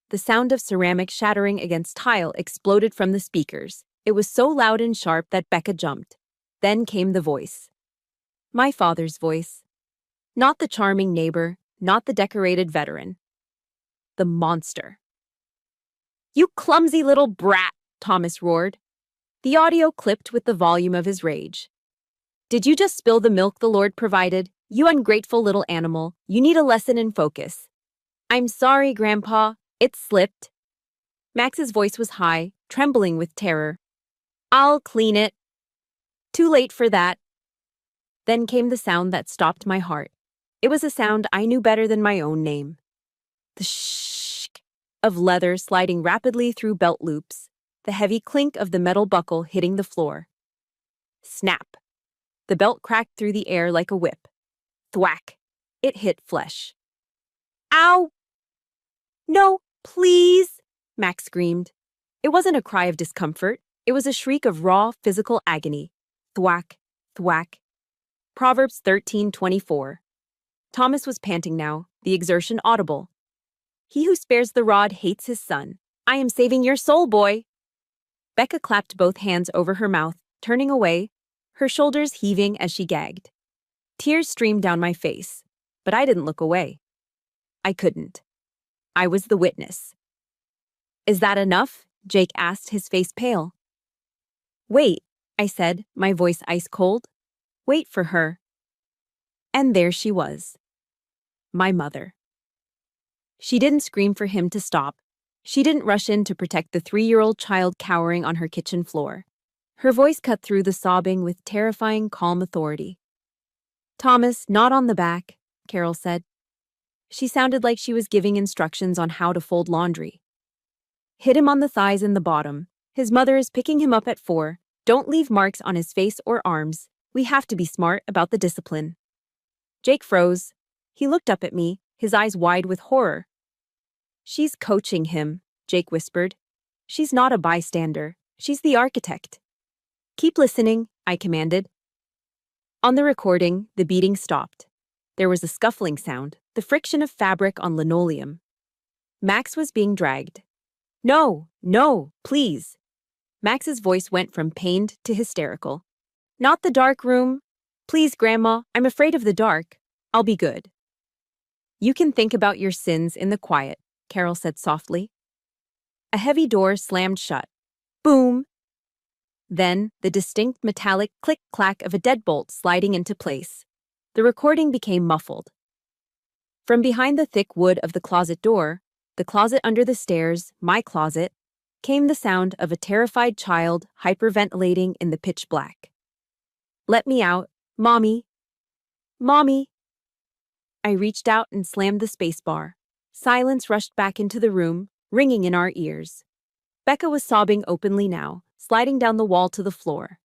The sound of ceramic shattering against tile exploded from the speakers. It was so loud and sharp that Becca jumped. Then came the voice. My father's voice. Not the charming neighbor, not the decorated veteran. The monster. You clumsy little brat, Thomas roared. The audio clipped with the volume of his rage. Did you just spill the milk the Lord provided? You ungrateful little animal, you need a lesson in focus. I'm sorry, Grandpa, it slipped. Max's voice was high, trembling with terror. I'll clean it. Too late for that. Then came the sound that stopped my heart. It was a sound I knew better than my own name. The shh of leather sliding rapidly through belt loops, the heavy clink of the metal buckle hitting the floor. Snap. The belt cracked through the air like a whip. Thwack. It hit flesh. Ow! No, please, Max screamed. It wasn't a cry of discomfort. It was a shriek of raw, physical agony. Thwack, thwack. Proverbs 13:24. Thomas was panting now, the exertion audible. He who spares the rod hates his son. I am saving your soul, boy. Becca clapped both hands over her mouth, turning away, her shoulders heaving as she gagged. Tears streamed down my face, but I didn't look away. I couldn't. I was the witness. Is that enough? Jake asked, his face pale. Wait, I said, my voice ice cold. Wait for her. And there she was. My mother. She didn't scream for him to stop. She didn't rush in to protect the 3-year-old child cowering on her kitchen floor. Her voice cut through the sobbing with terrifying, calm authority. Thomas, not on the back, Carol said. She sounded like she was giving instructions on how to fold laundry. Hit him on the thighs and the bottom. His mother is picking him up at 4. Don't leave marks on his face or arms. We have to be smart about the discipline. Jake froze. He looked up at me, his eyes wide with horror. She's coaching him, Jake whispered. She's not a bystander. She's the architect. Keep listening, I commanded. On the recording, the beating stopped. There was a scuffling sound, the friction of fabric on linoleum. Max was being dragged. No, no, please. Max's voice went from pained to hysterical. Not the dark room. Please, Grandma, I'm afraid of the dark. I'll be good. You can think about your sins in the quiet, Carol said softly. A heavy door slammed shut. Boom! Then, the distinct metallic click-clack of a deadbolt sliding into place. The recording became muffled. From behind the thick wood of the closet door, the closet under the stairs, my closet, came the sound of a terrified child hyperventilating in the pitch black. Let me out, Mommy. Mommy. I reached out and slammed the spacebar. Silence rushed back into the room, ringing in our ears. Becca was sobbing openly now, sliding down the wall to the floor.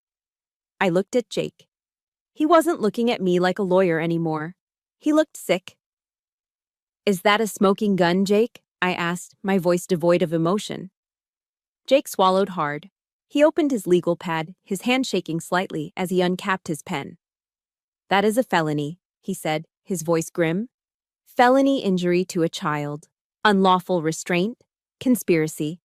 I looked at Jake. He wasn't looking at me like a lawyer anymore. He looked sick. Is that a smoking gun, Jake? I asked, my voice devoid of emotion. Jake swallowed hard. He opened his legal pad, his hand shaking slightly as he uncapped his pen. That is a felony, he said, his voice grim. Felony injury to a child, unlawful restraint, conspiracy.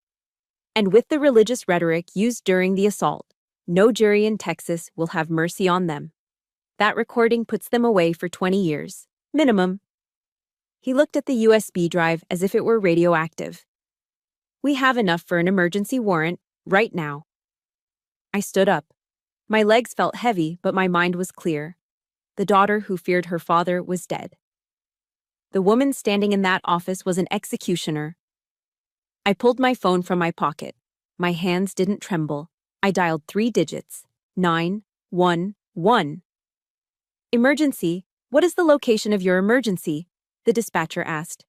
And with the religious rhetoric used during the assault, no jury in Texas will have mercy on them. That recording puts them away for 20 years, minimum. He looked at the USB drive as if it were radioactive. We have enough for an emergency warrant, right now. I stood up. My legs felt heavy, but my mind was clear. The daughter who feared her father was dead. The woman standing in that office was an executioner. I pulled my phone from my pocket. My hands didn't tremble. I dialed 3 digits. 911. Emergency. What is the location of your emergency? The dispatcher asked.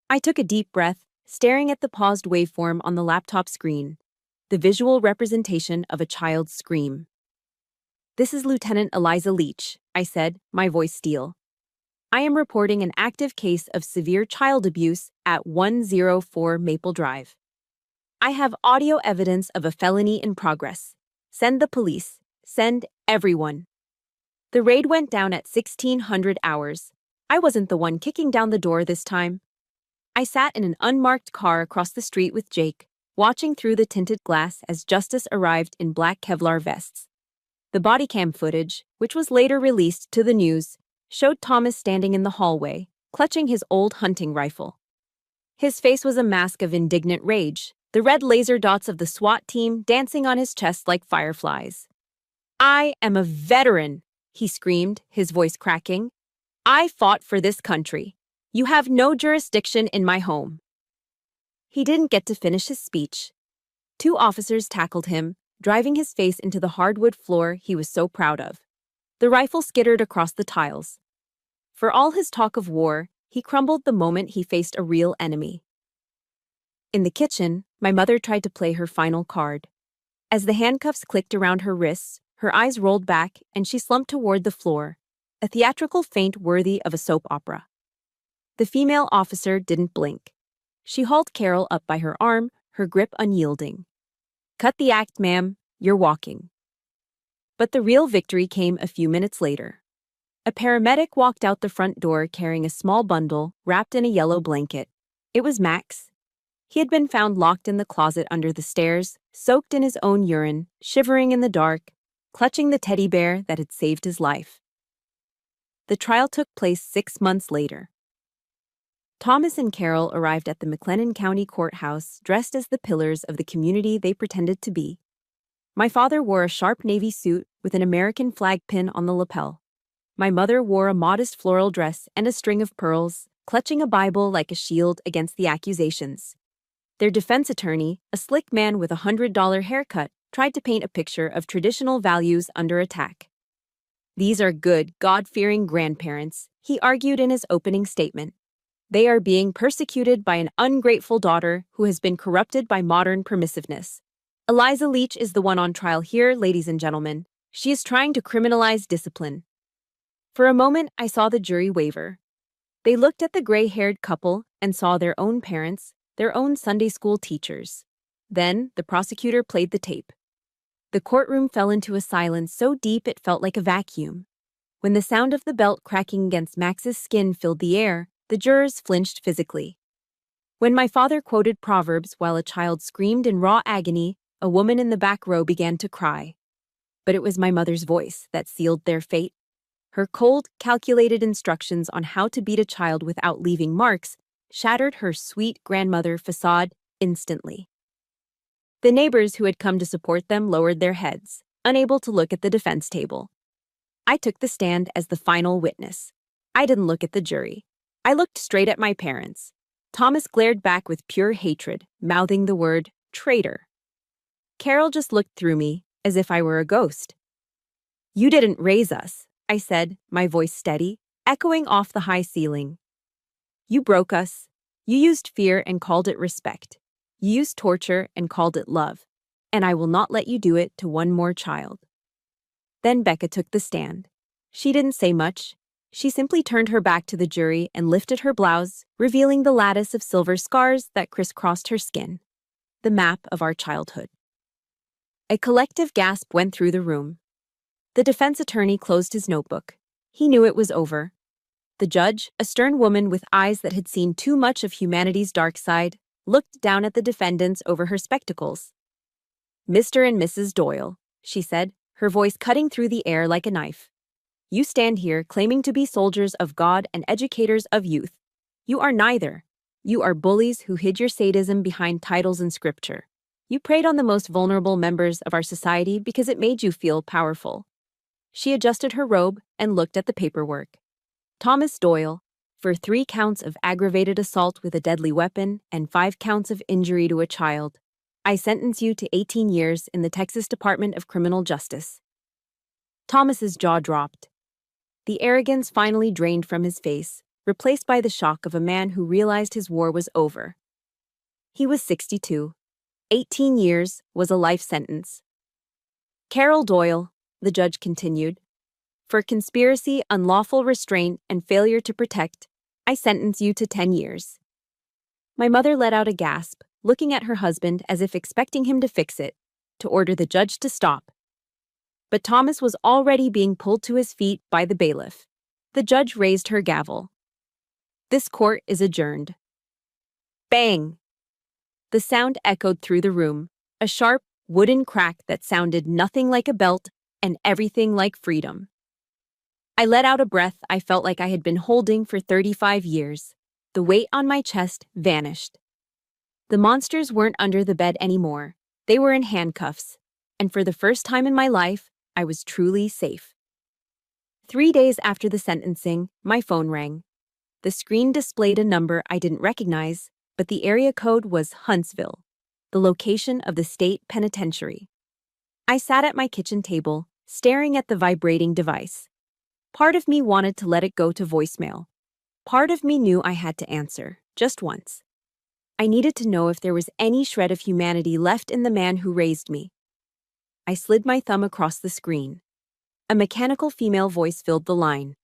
I took a deep breath, staring at the paused waveform on the laptop screen, the visual representation of a child's scream. This is Lieutenant Eliza Leach, I said, my voice steel. I am reporting an active case of severe child abuse at 104 Maple Drive. I have audio evidence of a felony in progress. Send the police. Send everyone. The raid went down at 1600 hours. I wasn't the one kicking down the door this time. I sat in an unmarked car across the street with Jake, watching through the tinted glass as Justice arrived in black Kevlar vests. The body cam footage, which was later released to the news, showed Thomas standing in the hallway, clutching his old hunting rifle. His face was a mask of indignant rage, the red laser dots of the SWAT team dancing on his chest like fireflies. I am a veteran, he screamed, his voice cracking. I fought for this country. You have no jurisdiction in my home. He didn't get to finish his speech. Two officers tackled him, driving his face into the hardwood floor he was so proud of. The rifle skittered across the tiles. For all his talk of war, he crumbled the moment he faced a real enemy. In the kitchen, my mother tried to play her final card. As the handcuffs clicked around her wrists, her eyes rolled back and she slumped toward the floor, a theatrical feint worthy of a soap opera. The female officer didn't blink. She hauled Carol up by her arm, her grip unyielding. "Cut the act, ma'am. You're walking." But the real victory came a few minutes later. A paramedic walked out the front door carrying a small bundle wrapped in a yellow blanket. It was Max. He had been found locked in the closet under the stairs, soaked in his own urine, shivering in the dark, clutching the teddy bear that had saved his life. The trial took place 6 months later. Thomas and Carol arrived at the McLennan County Courthouse dressed as the pillars of the community they pretended to be. My father wore a sharp navy suit with an American flag pin on the lapel. My mother wore a modest floral dress and a string of pearls, clutching a Bible like a shield against the accusations. Their defense attorney, a slick man with a $100 haircut, tried to paint a picture of traditional values under attack. "These are good, God-fearing grandparents," he argued in his opening statement. "They are being persecuted by an ungrateful daughter who has been corrupted by modern permissiveness. Eliza Leach is the one on trial here, ladies and gentlemen. She is trying to criminalize discipline." For a moment, I saw the jury waver. They looked at the gray-haired couple and saw their own parents, their own Sunday school teachers. Then, the prosecutor played the tape. The courtroom fell into a silence so deep it felt like a vacuum. When the sound of the belt cracking against Max's skin filled the air, the jurors flinched physically. When my father quoted Proverbs while a child screamed in raw agony, a woman in the back row began to cry. But it was my mother's voice that sealed their fate. Her cold, calculated instructions on how to beat a child without leaving marks shattered her sweet grandmother facade instantly. The neighbors who had come to support them lowered their heads, unable to look at the defense table. I took the stand as the final witness. I didn't look at the jury. I looked straight at my parents. Thomas glared back with pure hatred, mouthing the word traitor. Carol just looked through me, as if I were a ghost. "You didn't raise us," I said, my voice steady, echoing off the high ceiling. "You broke us. You used fear and called it respect. You used torture and called it love. And I will not let you do it to one more child." Then Becca took the stand. She didn't say much. She simply turned her back to the jury and lifted her blouse, revealing the lattice of silver scars that crisscrossed her skin. The map of our childhood. A collective gasp went through the room. The defense attorney closed his notebook. He knew it was over. The judge, a stern woman with eyes that had seen too much of humanity's dark side, looked down at the defendants over her spectacles. "Mr. and Mrs. Doyle," she said, her voice cutting through the air like a knife. "You stand here claiming to be soldiers of God and educators of youth. You are neither. You are bullies who hid your sadism behind titles and scripture. You preyed on the most vulnerable members of our society because it made you feel powerful." She adjusted her robe and looked at the paperwork. "Thomas Doyle, for 3 counts of aggravated assault with a deadly weapon and 5 counts of injury to a child, I sentence you to 18 years in the Texas Department of Criminal Justice." Thomas's jaw dropped. The arrogance finally drained from his face, replaced by the shock of a man who realized his war was over. He was 62. 18 years was a life sentence. "Carol Doyle," the judge continued, "for conspiracy, unlawful restraint, and failure to protect, I sentence you to 10 years. My mother let out a gasp, looking at her husband as if expecting him to fix it, to order the judge to stop. But Thomas was already being pulled to his feet by the bailiff. The judge raised her gavel. "This court is adjourned." Bang! The sound echoed through the room, a sharp, wooden crack that sounded nothing like a belt and everything like freedom. I let out a breath I felt like I had been holding for 35 years. The weight on my chest vanished. The monsters weren't under the bed anymore. They were in handcuffs, and for the first time in my life, I was truly safe. 3 days after the sentencing, my phone rang. The screen displayed a number I didn't recognize, but the area code was Huntsville, the location of the state penitentiary. I sat at my kitchen table, staring at the vibrating device. Part of me wanted to let it go to voicemail. Part of me knew I had to answer, just once. I needed to know if there was any shred of humanity left in the man who raised me. I slid my thumb across the screen. A mechanical female voice filled the line.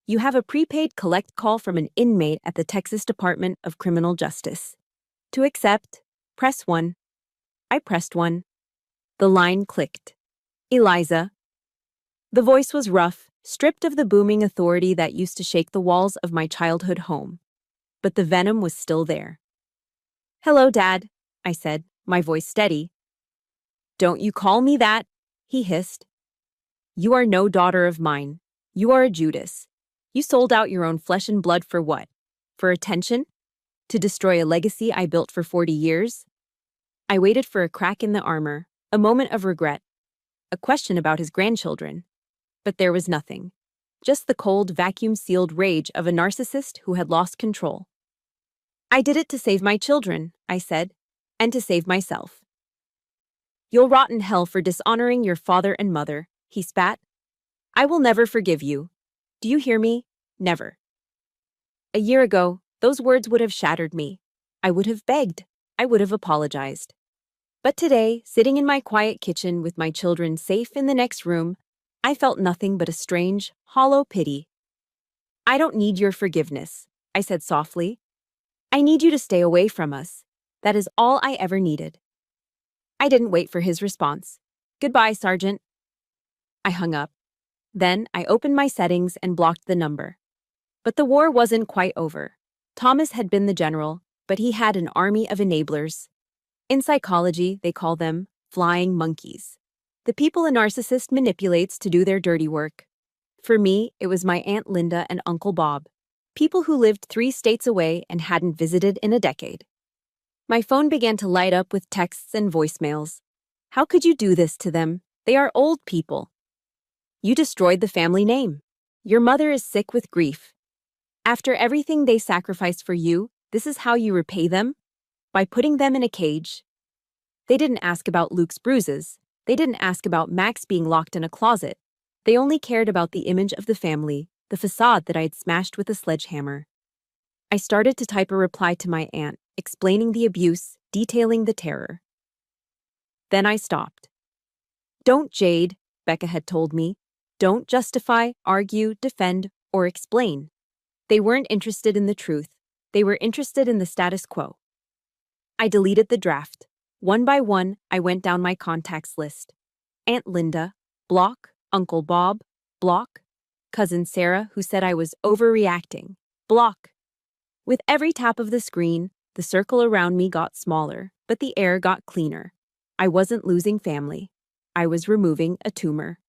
You have a prepaid collect call from an inmate at the Texas Department of Criminal Justice. To accept, press 1. I pressed 1. The line clicked. Eliza. The voice was rough, stripped of the booming authority that used to shake the walls of my childhood home. But the venom was still there. Hello, Dad, I said, my voice steady. Don't you call me that, he hissed. You are no daughter of mine. You are a Judas. You sold out your own flesh and blood for what? For attention? To destroy a legacy I built for 40 years? I waited for a crack in the armor, a moment of regret, a question about his grandchildren. But there was nothing. Just the cold, vacuum-sealed rage of a narcissist who had lost control. I did it to save my children, I said, and to save myself. You'll rot in hell for dishonoring your father and mother, he spat. I will never forgive you. Do you hear me? Never. A year ago, those words would have shattered me. I would have begged. I would have apologized. But today, sitting in my quiet kitchen with my children safe in the next room, I felt nothing but a strange, hollow pity. I don't need your forgiveness, I said softly. I need you to stay away from us. That is all I ever needed. I didn't wait for his response. Goodbye, Sergeant. I hung up. Then I opened my settings and blocked the number. But the war wasn't quite over. Thomas had been the general, but he had an army of enablers. In psychology, they call them flying monkeys. The people a narcissist manipulates to do their dirty work. For me, it was my Aunt Linda and Uncle Bob, people who lived 3 states away and hadn't visited in a decade. My phone began to light up with texts and voicemails. How could you do this to them? They are old people. You destroyed the family name. Your mother is sick with grief. After everything they sacrificed for you, this is how you repay them? By putting them in a cage. They didn't ask about Luke's bruises. They didn't ask about Max being locked in a closet. They only cared about the image of the family, the facade that I had smashed with a sledgehammer. I started to type a reply to my aunt, explaining the abuse, detailing the terror. Then I stopped. Don't, Jade, Becca had told me. Don't justify, argue, defend, or explain. They weren't interested in the truth. They were interested in the status quo. I deleted the draft. One by one, I went down my contacts list. Aunt Linda, block. Uncle Bob, block. Cousin Sarah, who said I was overreacting, block. With every tap of the screen, the circle around me got smaller, but the air got cleaner. I wasn't losing family. I was removing a tumor.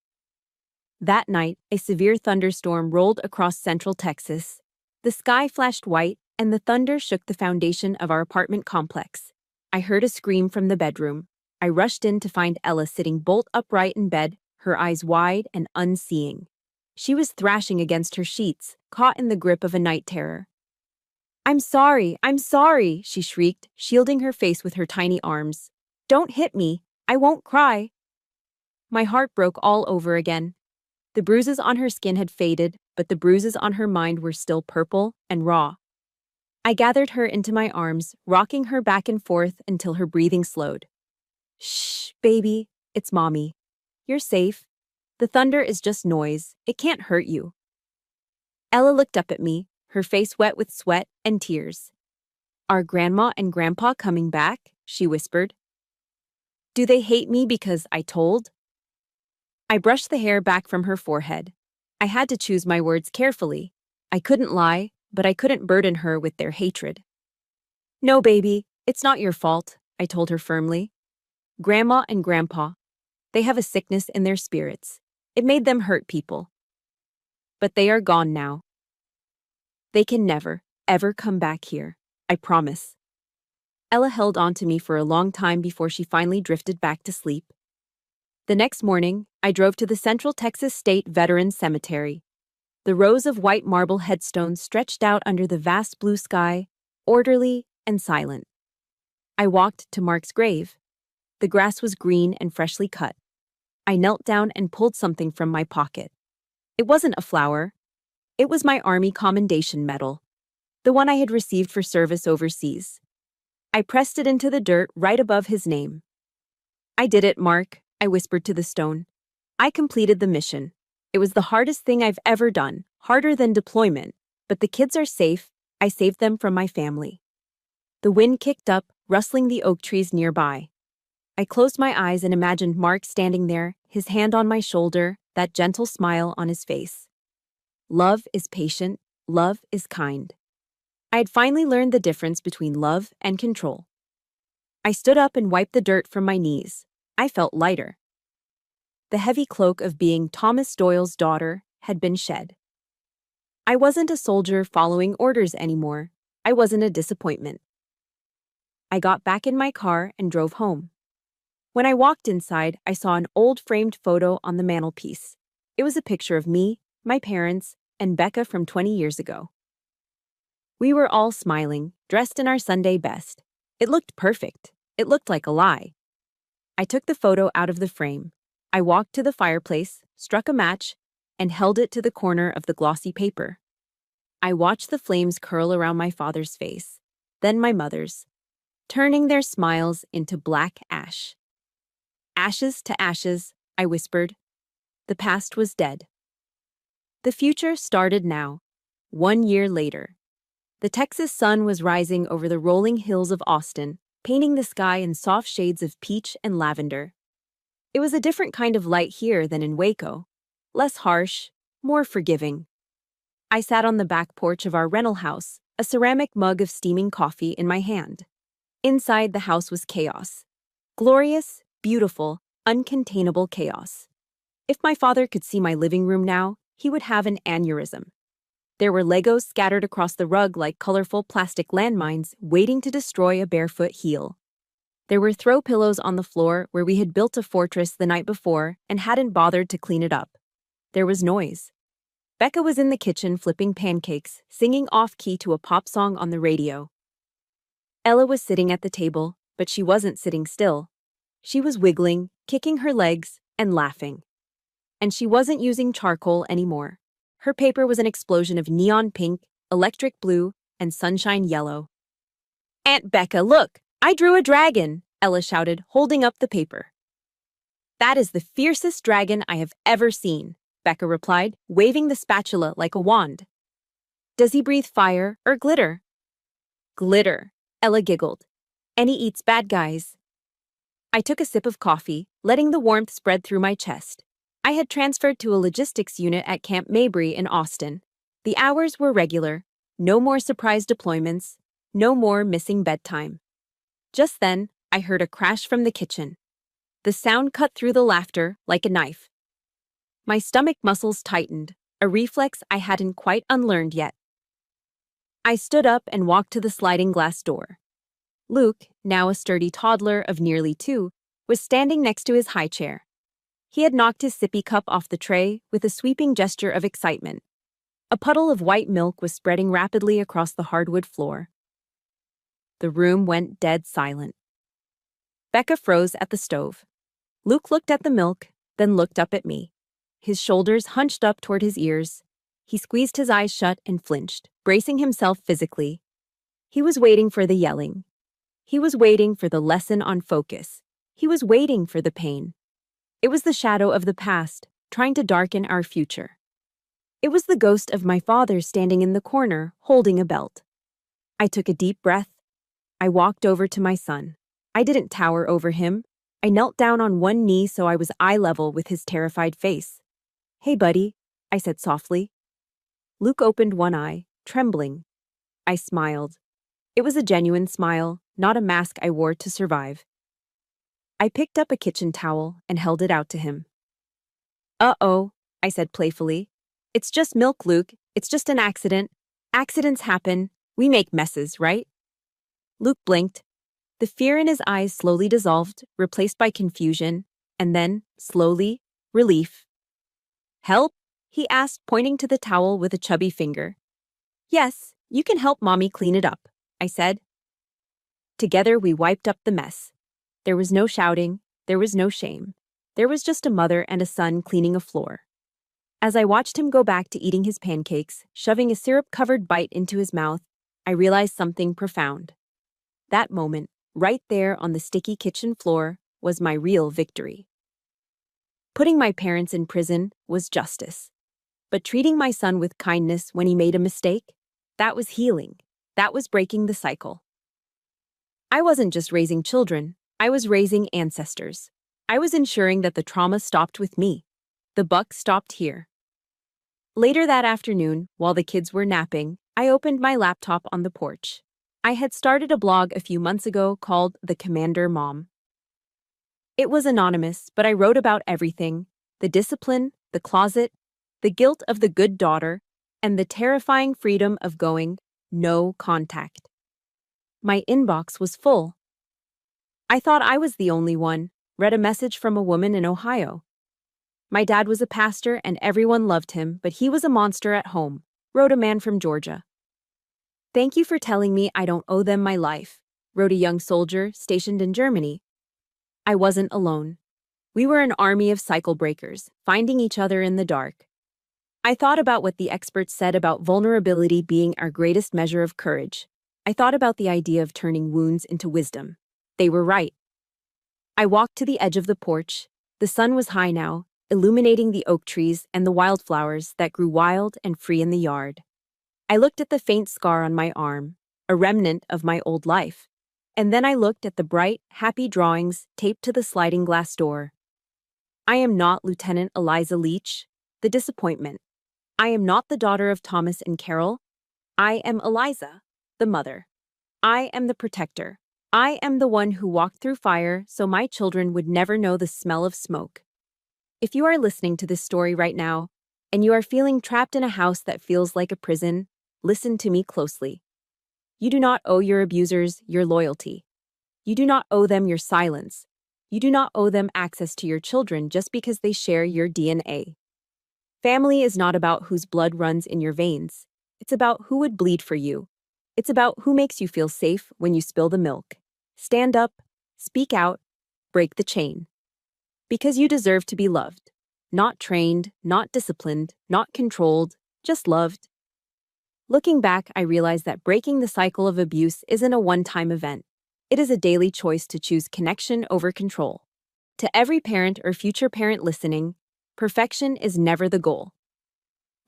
That night, a severe thunderstorm rolled across central Texas. The sky flashed white, and the thunder shook the foundation of our apartment complex. I heard a scream from the bedroom. I rushed in to find Ella sitting bolt upright in bed, her eyes wide and unseeing. She was thrashing against her sheets, caught in the grip of a night terror. I'm sorry, she shrieked, shielding her face with her tiny arms. Don't hit me. I won't cry. My heart broke all over again. The bruises on her skin had faded, but the bruises on her mind were still purple and raw. I gathered her into my arms, rocking her back and forth until her breathing slowed. Shh, baby, it's Mommy. You're safe. The thunder is just noise. It can't hurt you. Ella looked up at me, her face wet with sweat and tears. Are Grandma and Grandpa coming back? She whispered. Do they hate me because I told? I brushed the hair back from her forehead. I had to choose my words carefully. I couldn't lie, but I couldn't burden her with their hatred. No, baby, it's not your fault, I told her firmly. Grandma and Grandpa, they have a sickness in their spirits. It made them hurt people. But they are gone now. They can never, ever come back here. I promise. Ella held on to me for a long time before she finally drifted back to sleep. The next morning, I drove to the Central Texas State Veterans Cemetery. The rows of white marble headstones stretched out under the vast blue sky, orderly and silent. I walked to Mark's grave. The grass was green and freshly cut. I knelt down and pulled something from my pocket. It wasn't a flower. It was my Army Commendation Medal, the one I had received for service overseas. I pressed it into the dirt right above his name. "I did it, Mark," I whispered to the stone. "I completed the mission. It was the hardest thing I've ever done, harder than deployment, but the kids are safe. I saved them from my family." The wind kicked up, rustling the oak trees nearby. I closed my eyes and imagined Mark standing there, his hand on my shoulder, that gentle smile on his face. Love is patient, love is kind. I had finally learned the difference between love and control. I stood up and wiped the dirt from my knees. I felt lighter. The heavy cloak of being Thomas Doyle's daughter had been shed. I wasn't a soldier following orders anymore. I wasn't a disappointment. I got back in my car and drove home. When I walked inside, I saw an old framed photo on the mantelpiece. It was a picture of me, my parents, and Becca from 20 years ago. We were all smiling, dressed in our Sunday best. It looked perfect. It looked like a lie. I took the photo out of the frame. I walked to the fireplace, struck a match, and held it to the corner of the glossy paper. I watched the flames curl around my father's face, then my mother's, turning their smiles into black ash. "Ashes to ashes," I whispered. The past was dead. The future started now, 1 year later. The Texas sun was rising over the rolling hills of Austin, painting the sky in soft shades of peach and lavender. It was a different kind of light here than in Waco, less harsh, more forgiving. I sat on the back porch of our rental house, a ceramic mug of steaming coffee in my hand. Inside, the house was chaos. Glorious, beautiful, uncontainable chaos. If my father could see my living room now, he would have an aneurysm. There were Legos scattered across the rug like colorful plastic landmines waiting to destroy a barefoot heel. There were throw pillows on the floor where we had built a fortress the night before and hadn't bothered to clean it up. There was noise. Becca was in the kitchen flipping pancakes, singing off-key to a pop song on the radio. Ella was sitting at the table, but she wasn't sitting still. She was wiggling, kicking her legs, and laughing. And she wasn't using charcoal anymore. Her paper was an explosion of neon pink, electric blue, and sunshine yellow. "Aunt Becca, look! I drew a dragon!" Ella shouted, holding up the paper. "That is the fiercest dragon I have ever seen," Becca replied, waving the spatula like a wand. "Does he breathe fire or glitter?" "Glitter," Ella giggled. "And he eats bad guys." I took a sip of coffee, letting the warmth spread through my chest. I had transferred to a logistics unit at Camp Mabry in Austin. The hours were regular, no more surprise deployments, no more missing bedtime. Just then, I heard a crash from the kitchen. The sound cut through the laughter like a knife. My stomach muscles tightened, a reflex I hadn't quite unlearned yet. I stood up and walked to the sliding glass door. Luke, now a sturdy toddler of nearly 2, was standing next to his high chair. He had knocked his sippy cup off the tray with a sweeping gesture of excitement. A puddle of white milk was spreading rapidly across the hardwood floor. The room went dead silent. Becca froze at the stove. Luke looked at the milk, then looked up at me. His shoulders hunched up toward his ears. He squeezed his eyes shut and flinched, bracing himself physically. He was waiting for the yelling. He was waiting for the lesson on focus. He was waiting for the pain. It was the shadow of the past, trying to darken our future. It was the ghost of my father standing in the corner, holding a belt. I took a deep breath. I walked over to my son. I didn't tower over him. I knelt down on one knee so I was eye level with his terrified face. "Hey, buddy," I said softly. Luke opened one eye, trembling. I smiled. It was a genuine smile, not a mask I wore to survive. I picked up a kitchen towel and held it out to him. "Uh-oh," I said playfully. "It's just milk, Luke. It's just an accident. Accidents happen. We make messes, right?" Luke blinked. The fear in his eyes slowly dissolved, replaced by confusion, and then, slowly, Relief. Help? He asked, pointing to the towel with a chubby finger. Yes, you can help Mommy clean it up, I said. Together we wiped up the mess. There was no shouting, there was no shame. There was just a mother and a son cleaning a floor. As I watched him go back to eating his pancakes, shoving a syrup-covered bite into his mouth, I realized something profound. That moment, right there on the sticky kitchen floor, was my real victory. Putting my parents in prison was justice. But treating my son with kindness when he made a mistake, that was healing. That was breaking the cycle. I wasn't just raising children, I was raising ancestors. I was ensuring that the trauma stopped with me. The buck stopped here. Later that afternoon, while the kids were napping, I opened my laptop on the porch. I had started a blog a few months ago called The Commander Mom. It was anonymous, but I wrote about everything: the discipline, the closet, the guilt of the good daughter, and the terrifying freedom of going no contact. My inbox was full. I thought I was the only one. Read a message from a woman in Ohio. My dad was a pastor and everyone loved him, but he was a monster at home, wrote a man from Georgia. Thank you for telling me I don't owe them my life, wrote a young soldier stationed in Germany. I wasn't alone. We were an army of cycle breakers, finding each other in the dark. I thought about what the experts said about vulnerability being our greatest measure of courage. I thought about the idea of turning wounds into wisdom. They were right. I walked to the edge of the porch. The sun was high now, illuminating the oak trees and the wildflowers that grew wild and free in the yard. I looked at the faint scar on my arm, a remnant of my old life. And then I looked at the bright, happy drawings taped to the sliding glass door. I am not Lieutenant Eliza Leach, the disappointment. I am not the daughter of Thomas and Carol. I am Eliza, the mother. I am the protector. I am the one who walked through fire so my children would never know the smell of smoke. If you are listening to this story right now, and you are feeling trapped in a house that feels like a prison, listen to me closely. You do not owe your abusers your loyalty. You do not owe them your silence. You do not owe them access to your children just because they share your DNA. Family is not about whose blood runs in your veins. It's about who would bleed for you. It's about who makes you feel safe when you spill the milk. Stand up, speak out, break the chain. Because you deserve to be loved. Not trained, not disciplined, not controlled, just loved. Looking back, I realized that breaking the cycle of abuse isn't a one-time event. It is a daily choice to choose connection over control. To every parent or future parent listening, perfection is never the goal.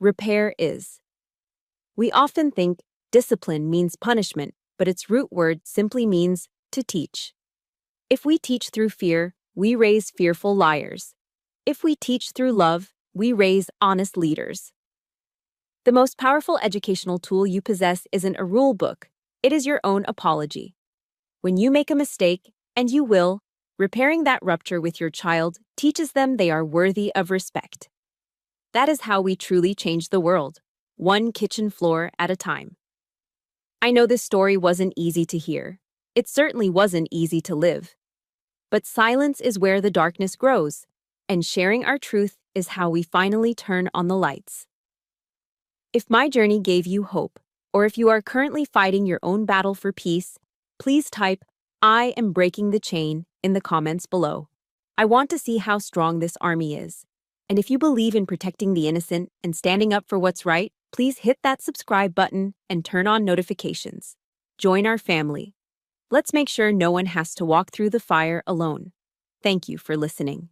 Repair is. We often think discipline means punishment, but its root word simply means to teach. If we teach through fear, we raise fearful liars. If we teach through love, we raise honest leaders. The most powerful educational tool you possess isn't a rule book, it is your own apology. When you make a mistake, and you will, repairing that rupture with your child teaches them they are worthy of respect. That is how we truly change the world, one kitchen floor at a time. I know this story wasn't easy to hear. It certainly wasn't easy to live. But silence is where the darkness grows, and sharing our truth is how we finally turn on the lights. If my journey gave you hope, or if you are currently fighting your own battle for peace, please type, "I am breaking the chain," in the comments below. I want to see how strong this army is. And if you believe in protecting the innocent and standing up for what's right, please hit that subscribe button and turn on notifications. Join our family. Let's make sure no one has to walk through the fire alone. Thank you for listening.